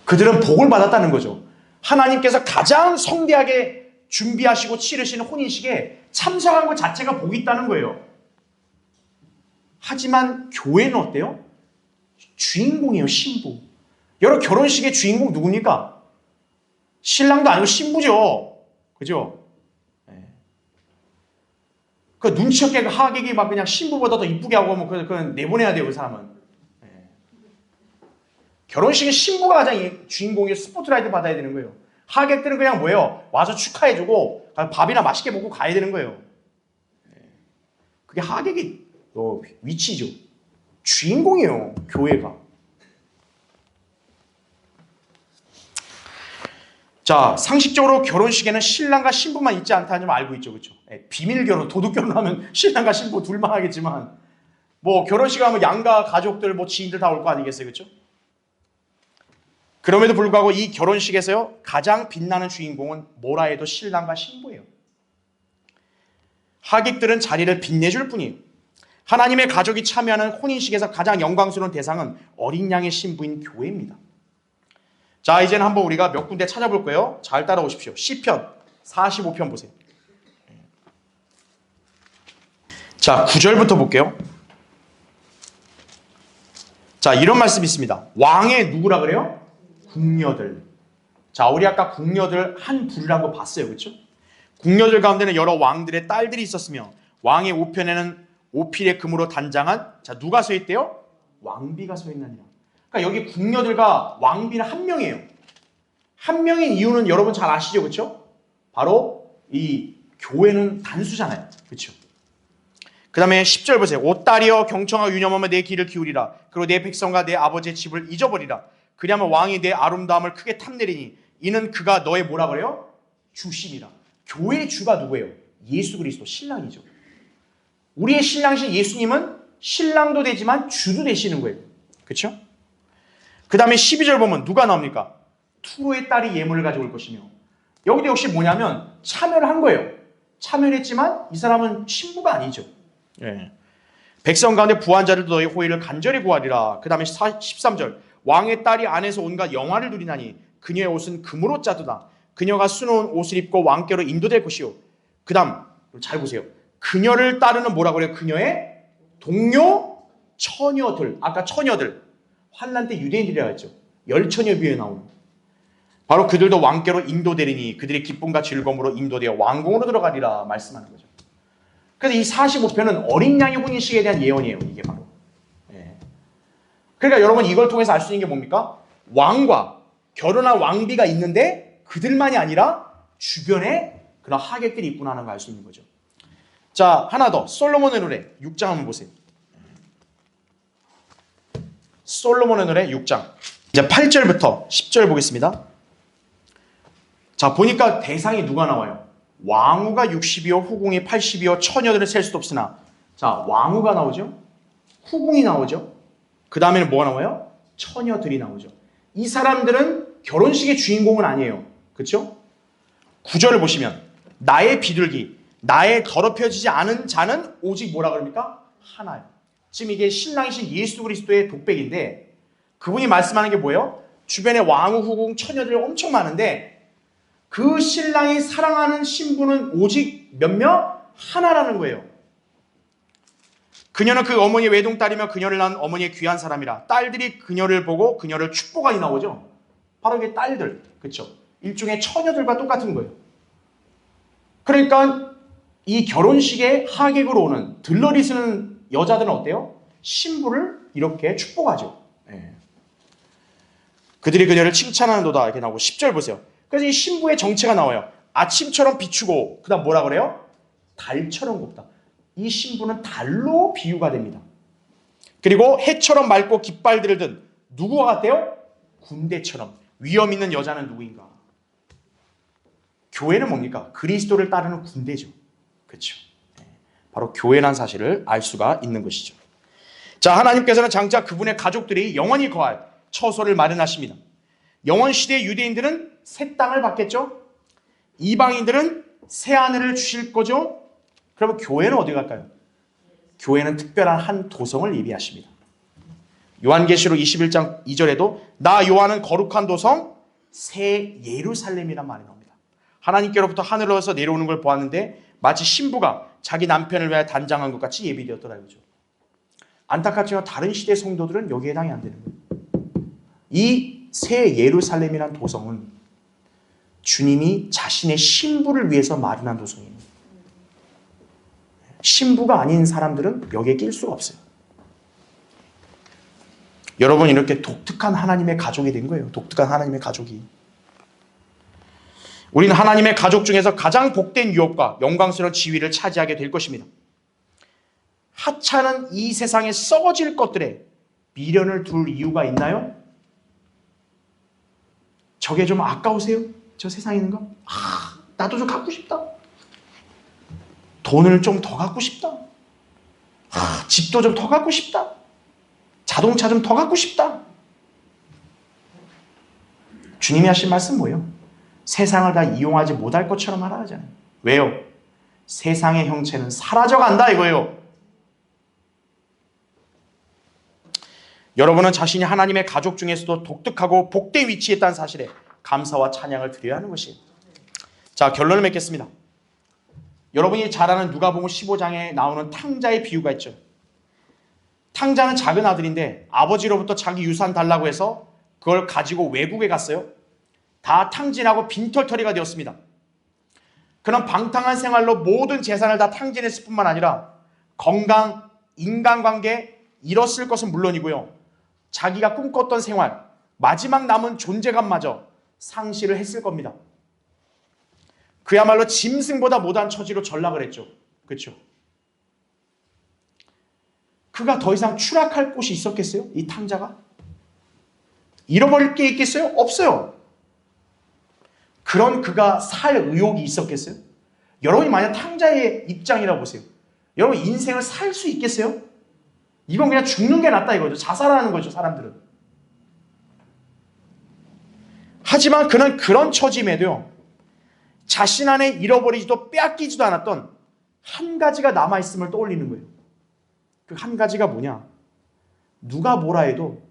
그들은 복을 받았다는 거죠. 하나님께서 가장 성대하게 준비하시고 치르시는 혼인식에 참석한 것 자체가 복이 있다는 거예요. 하지만 교회는 어때요? 주인공이에요, 신부. 여러분 결혼식의 주인공 누굽니까? 신랑도 아니고 신부죠. 그죠? 그 눈치 없게 하객이 막 그냥 신부보다 더 이쁘게 하고 뭐 그건 내보내야 돼요, 그 사람은. 결혼식은 신부가 가장 주인공이에요. 스포트라이트 받아야 되는 거예요. 하객들은 그냥 뭐예요? 와서 축하해주고 밥이나 맛있게 먹고 가야 되는 거예요. 그게 하객의 위치죠. 주인공이에요, 교회가. 자, 상식적으로 결혼식에는 신랑과 신부만 있지 않다는 점 알고 있죠, 그렇죠? 비밀 결혼, 도둑 결혼하면 신랑과 신부 둘만 하겠지만, 뭐 결혼식 하면 양가 가족들, 뭐 지인들 다 올 거 아니겠어요, 그렇죠? 그럼에도 불구하고 이 결혼식에서요 가장 빛나는 주인공은 뭐라 해도 신랑과 신부예요. 하객들은 자리를 빛내줄 뿐이에요. 하나님의 가족이 참여하는 혼인식에서 가장 영광스러운 대상은 어린 양의 신부인 교회입니다. 자, 이제는 한번 우리가 몇 군데 찾아볼 거예요. 잘 따라오십시오. 시편 45편 보세요. 자, 9절부터 볼게요. 자, 이런 말씀이 있습니다. 왕의 누구라 그래요? 궁녀들. 자, 우리 아까 궁녀들 한 부류란 거 봤어요, 그렇죠? 궁녀들 가운데는 여러 왕들의 딸들이 있었으며 왕의 우편에는 오필의 금으로 단장한, 자, 누가 서 있대요? 왕비가 서 있느니라. 그러니까 여기 궁녀들과 왕비는 한 명이에요. 한 명인 이유는 여러분 잘 아시죠, 그렇죠? 바로 이 교회는 단수잖아요, 그렇죠? 그 다음에 10절 보세요. 오 딸이여 경청하고 유념하며 내 귀를 기울이라. 그리고 내 백성과 내 아버지의 집을 잊어버리라. 그리하면 왕이 내 아름다움을 크게 탐내리니 이는 그가 너의 뭐라 그래요? 주심이라. 교회의 주가 누구예요? 예수 그리스도, 신랑이죠. 우리의 신랑이신 예수님은 신랑도 되지만 주도 되시는 거예요. 그렇죠? 그 다음에 12절 보면 누가 나옵니까? 투로의 딸이 예물을 가져올 것이며, 여기도 역시 뭐냐면 참여를 한 거예요. 참여를 했지만 이 사람은 신부가 아니죠. 예. 백성 가운데 부한 자들도 너희 호의를 간절히 구하리라. 그 다음에 13절 왕의 딸이 안에서 온갖 영화를 누리나니 그녀의 옷은 금으로 짜두다. 그녀가 수놓은 옷을 입고 왕께로 인도될 것이요. 그 다음 잘 보세요. 그녀를 따르는 뭐라고 그래요? 그녀의 동료 처녀들. 아까 처녀들 환난 때 유대인들이라고 했죠. 열처녀 비유에 나오는, 바로 그들도 왕께로 인도되리니 그들의 기쁨과 즐거움으로 인도되어 왕궁으로 들어가리라 말씀하는 거죠. 그래서 이 45편은 어린 양의 혼인식에 대한 예언이에요. 이게 바로. 예. 그러니까 여러분 이걸 통해서 알 수 있는 게 뭡니까? 왕과 결혼한 왕비가 있는데 그들만이 아니라 주변에 그런 하객들이 있구나 하는 걸 알 수 있는 거죠. 자, 하나 더. 솔로몬의 노래 6장 한번 보세요. 솔로몬의 노래 6장. 이제 8절부터 10절 보겠습니다. 자, 보니까 대상이 누가 나와요? 왕후가 60이요, 후궁이 80이요, 처녀들은 셀 수도 없으나. 자, 왕후가 나오죠. 후궁이 나오죠. 그 다음에는 뭐가 나와요? 처녀들이 나오죠. 이 사람들은 결혼식의 주인공은 아니에요. 그렇죠? 9절을 보시면 나의 비둘기, 나의 더럽혀지지 않은 자는 오직 뭐라 그럽니까? 하나요. 지금 이게 신랑이신 예수 그리스도의 독백인데, 그분이 말씀하는 게 뭐예요? 주변에 왕후, 후궁, 처녀들 엄청 많은데 그 신랑이 사랑하는 신부는 오직 몇몇? 하나라는 거예요. 그녀는 그 어머니의 외동딸이며 그녀를 낳은 어머니의 귀한 사람이라. 딸들이 그녀를 보고 그녀를 축복하니 나오죠. 바로 이게 딸들, 그렇죠? 일종의 처녀들과 똑같은 거예요. 그러니까 이 결혼식에 하객으로 오는 들러리 쓰는 여자들은 어때요? 신부를 이렇게 축복하죠. 네. 그들이 그녀를 칭찬하는도다 이렇게 나오고 10절 보세요. 그래서 이 신부의 정체가 나와요. 아침처럼 비추고 그 다음 뭐라 그래요? 달처럼 곱다. 이 신부는 달로 비유가 됩니다. 그리고 해처럼 맑고 깃발들을 든 누구와 같대요? 군대처럼. 위험 있는 여자는 누구인가? 교회는 뭡니까? 그리스도를 따르는 군대죠. 그렇죠. 바로 교회란 사실을 알 수가 있는 것이죠. 자, 하나님께서는 장차 그분의 가족들이 영원히 거할 처소를 마련하십니다. 영원 시대의 유대인들은 새 땅을 받겠죠. 이방인들은 새 하늘을 주실 거죠. 그러면 교회는 어디 갈까요? 교회는 특별한 한 도성을 예비하십니다. 요한계시록 21장 2절에도 나 요한은 거룩한 도성 새 예루살렘이란 말이 나옵니다. 하나님께로부터 하늘로서 내려오는 걸 보았는데 마치 신부가 자기 남편을 위하여 단장한 것 같이 예비되었더라 이거죠. 안타깝지만 다른 시대 성도들은 여기에 해당이 안 되는 거예요. 이 새 예루살렘이란 도성은 주님이 자신의 신부를 위해서 마련한 도성입니다. 신부가 아닌 사람들은 여기에 낄 수가 없어요. 여러분 이렇게 독특한 하나님의 가족이 된 거예요. 독특한 하나님의 가족이. 우리는 하나님의 가족 중에서 가장 복된 유업과 영광스러운 지위를 차지하게 될 것입니다. 하찮은 이 세상에 썩어질 것들에 미련을 둘 이유가 있나요? 저게 좀 아까우세요? 저 세상에 있는 거? 나도 좀 갖고 싶다. 돈을 좀 더 갖고 싶다. 집도 좀 더 갖고 싶다. 자동차 좀 더 갖고 싶다. 주님이 하신 말씀 뭐예요? 세상을 다 이용하지 못할 것처럼 하라 하잖아요. 왜요? 세상의 형체는 사라져간다 이거예요. 여러분은 자신이 하나님의 가족 중에서도 독특하고 복된 위치에 있다는 사실에 감사와 찬양을 드려야 하는 것이에요. 자, 결론을 맺겠습니다. 여러분이 잘 아는 누가복음 15장에 나오는 탕자의 비유가 있죠. 탕자는 작은 아들인데 아버지로부터 자기 유산 달라고 해서 그걸 가지고 외국에 갔어요. 다 탕진하고 빈털터리가 되었습니다. 그런 방탕한 생활로 모든 재산을 다 탕진했을 뿐만 아니라 건강, 인간관계 잃었을 것은 물론이고요. 자기가 꿈꿨던 생활, 마지막 남은 존재감마저 상실을 했을 겁니다. 그야말로 짐승보다 못한 처지로 전락을 했죠. 그렇죠? 그가 더 이상 추락할 곳이 있었겠어요? 이 탕자가? 잃어버릴 게 있겠어요? 없어요. 그런 그가 살 의욕이 있었겠어요? 여러분이 만약 탕자의 입장이라고 보세요. 여러분 인생을 살 수 있겠어요? 이건 그냥 죽는 게 낫다 이거죠. 자살하는 거죠, 사람들은. 하지만 그는 그런 처짐에도요. 자신 안에 잃어버리지도 빼앗기지도 않았던 한 가지가 남아있음을 떠올리는 거예요. 그 한 가지가 뭐냐? 누가 뭐라 해도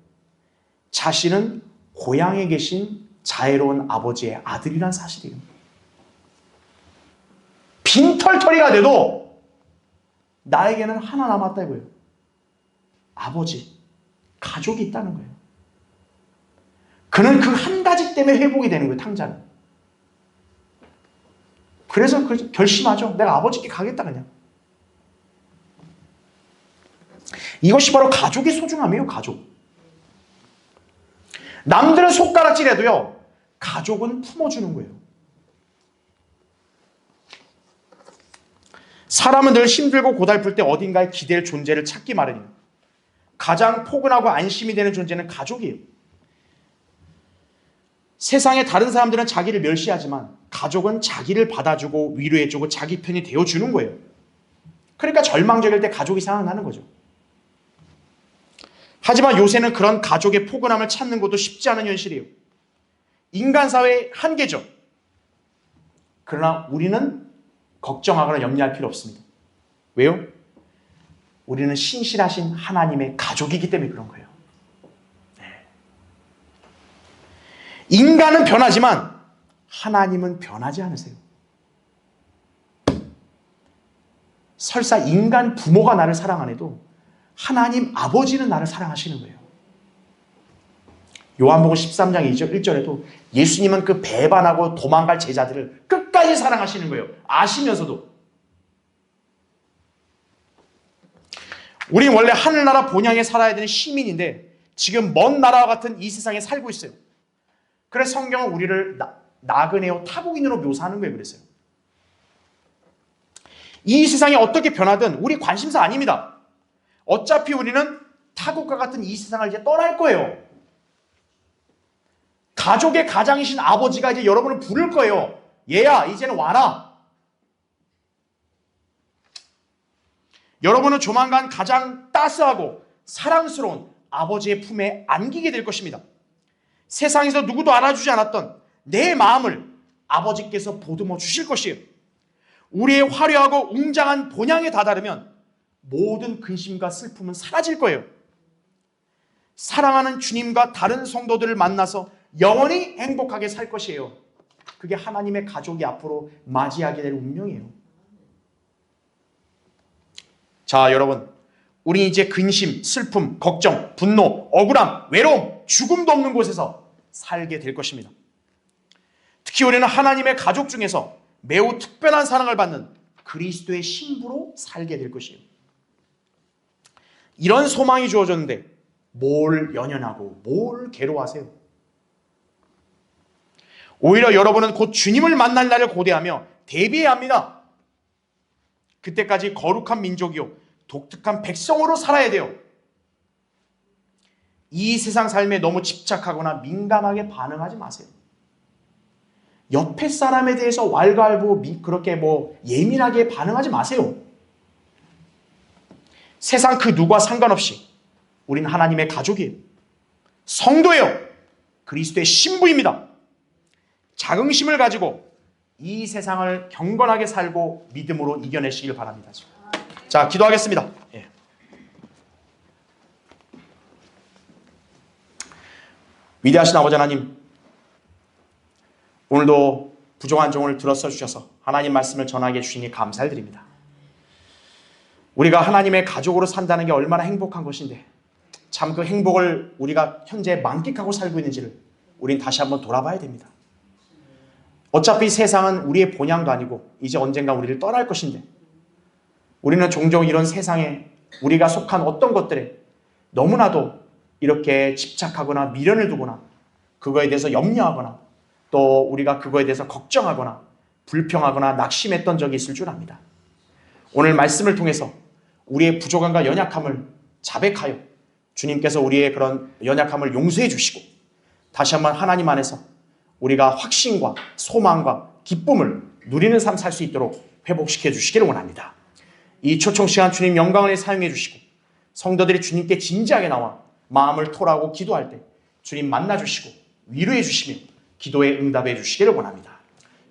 자신은 고향에 계신 자애로운 아버지의 아들이란 사실이에요. 빈털터리가 돼도 나에게는 하나 남았다 이거예요. 아버지, 가족이 있다는 거예요. 그는 그 한 가지 때문에 회복이 되는 거예요, 탕자는. 그래서 결심하죠. 내가 아버지께 가겠다 그냥. 이것이 바로 가족의 소중함이에요, 가족. 남들은 손가락질해도요, 가족은 품어주는 거예요. 사람은 늘 힘들고 고달플 때 어딘가에 기댈 존재를 찾기 마련입니다. 가장 포근하고 안심이 되는 존재는 가족이에요. 세상의 다른 사람들은 자기를 멸시하지만 가족은 자기를 받아주고 위로해주고 자기 편이 되어주는 거예요. 그러니까 절망적일 때 가족이 생각나는 거죠. 하지만 요새는 그런 가족의 포근함을 찾는 것도 쉽지 않은 현실이에요. 인간사회의 한계죠. 그러나 우리는 걱정하거나 염려할 필요 없습니다. 왜요? 우리는 신실하신 하나님의 가족이기 때문에 그런 거예요. 인간은 변하지만 하나님은 변하지 않으세요. 설사 인간 부모가 나를 사랑 안 해도 하나님 아버지는 나를 사랑하시는 거예요. 요한복음 13장 1절에도 예수님은 그 배반하고 도망갈 제자들을 끝까지 사랑하시는 거예요. 아시면서도. 우린 원래 하늘나라 본향에 살아야 되는 시민인데 지금 먼 나라와 같은 이 세상에 살고 있어요. 그래서 성경은 우리를 나그네요 타국인으로 묘사하는 거예요. 그랬어요. 이 세상이 어떻게 변하든 우리 관심사 아닙니다. 어차피 우리는 타국과 같은 이 세상을 이제 떠날 거예요. 가족의 가장이신 아버지가 이제 여러분을 부를 거예요. 얘야, 이제는 와라. 여러분은 조만간 가장 따스하고 사랑스러운 아버지의 품에 안기게 될 것입니다. 세상에서 누구도 알아주지 않았던 내 마음을 아버지께서 보듬어 주실 것이에요. 우리의 화려하고 웅장한 본향에 다다르면 모든 근심과 슬픔은 사라질 거예요. 사랑하는 주님과 다른 성도들을 만나서 영원히 행복하게 살 것이에요. 그게 하나님의 가족이 앞으로 맞이하게 될 운명이에요. 자, 여러분, 우리 이제 근심, 슬픔, 걱정, 분노, 억울함, 외로움, 죽음도 없는 곳에서 살게 될 것입니다. 특히 우리는 하나님의 가족 중에서 매우 특별한 사랑을 받는 그리스도의 신부로 살게 될 것이에요. 이런 소망이 주어졌는데 뭘 연연하고 뭘 괴로워하세요? 오히려 여러분은 곧 주님을 만날 날을 고대하며 대비해야 합니다. 그때까지 거룩한 민족이요 독특한 백성으로 살아야 돼요. 이 세상 삶에 너무 집착하거나 민감하게 반응하지 마세요. 옆에 사람에 대해서 왈가왈부 그렇게 예민하게 반응하지 마세요. 세상 그 누구와 상관없이 우린 하나님의 가족이에요. 성도예요. 그리스도의 신부입니다. 자긍심을 가지고 이 세상을 경건하게 살고 믿음으로 이겨내시길 바랍니다. 자, 기도하겠습니다. 예. 위대하신 아버지 하나님, 오늘도 부족한 종을 들어서 주셔서 하나님 말씀을 전하게 해주시니 감사를 드립니다. 우리가 하나님의 가족으로 산다는 게 얼마나 행복한 것인데 참 그 행복을 우리가 현재 만끽하고 살고 있는지를 우린 다시 한번 돌아봐야 됩니다. 어차피 세상은 우리의 본향도 아니고 이제 언젠가 우리를 떠날 것인데 우리는 종종 이런 세상에 우리가 속한 어떤 것들에 너무나도 이렇게 집착하거나 미련을 두거나 그거에 대해서 염려하거나 또 우리가 그거에 대해서 걱정하거나 불평하거나 낙심했던 적이 있을 줄 압니다. 오늘 말씀을 통해서 우리의 부족함과 연약함을 자백하여 주님께서 우리의 그런 연약함을 용서해 주시고 다시 한번 하나님 안에서 우리가 확신과 소망과 기쁨을 누리는 삶 살 수 있도록 회복시켜 주시기를 원합니다. 이 초청 시간 주님 영광을 사용해 주시고 성도들이 주님께 진지하게 나와 마음을 토라고 기도할 때 주님 만나 주시고 위로해 주시며 기도에 응답해 주시기를 원합니다.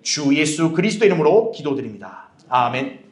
주 예수 그리스도 이름으로 기도드립니다. 아멘.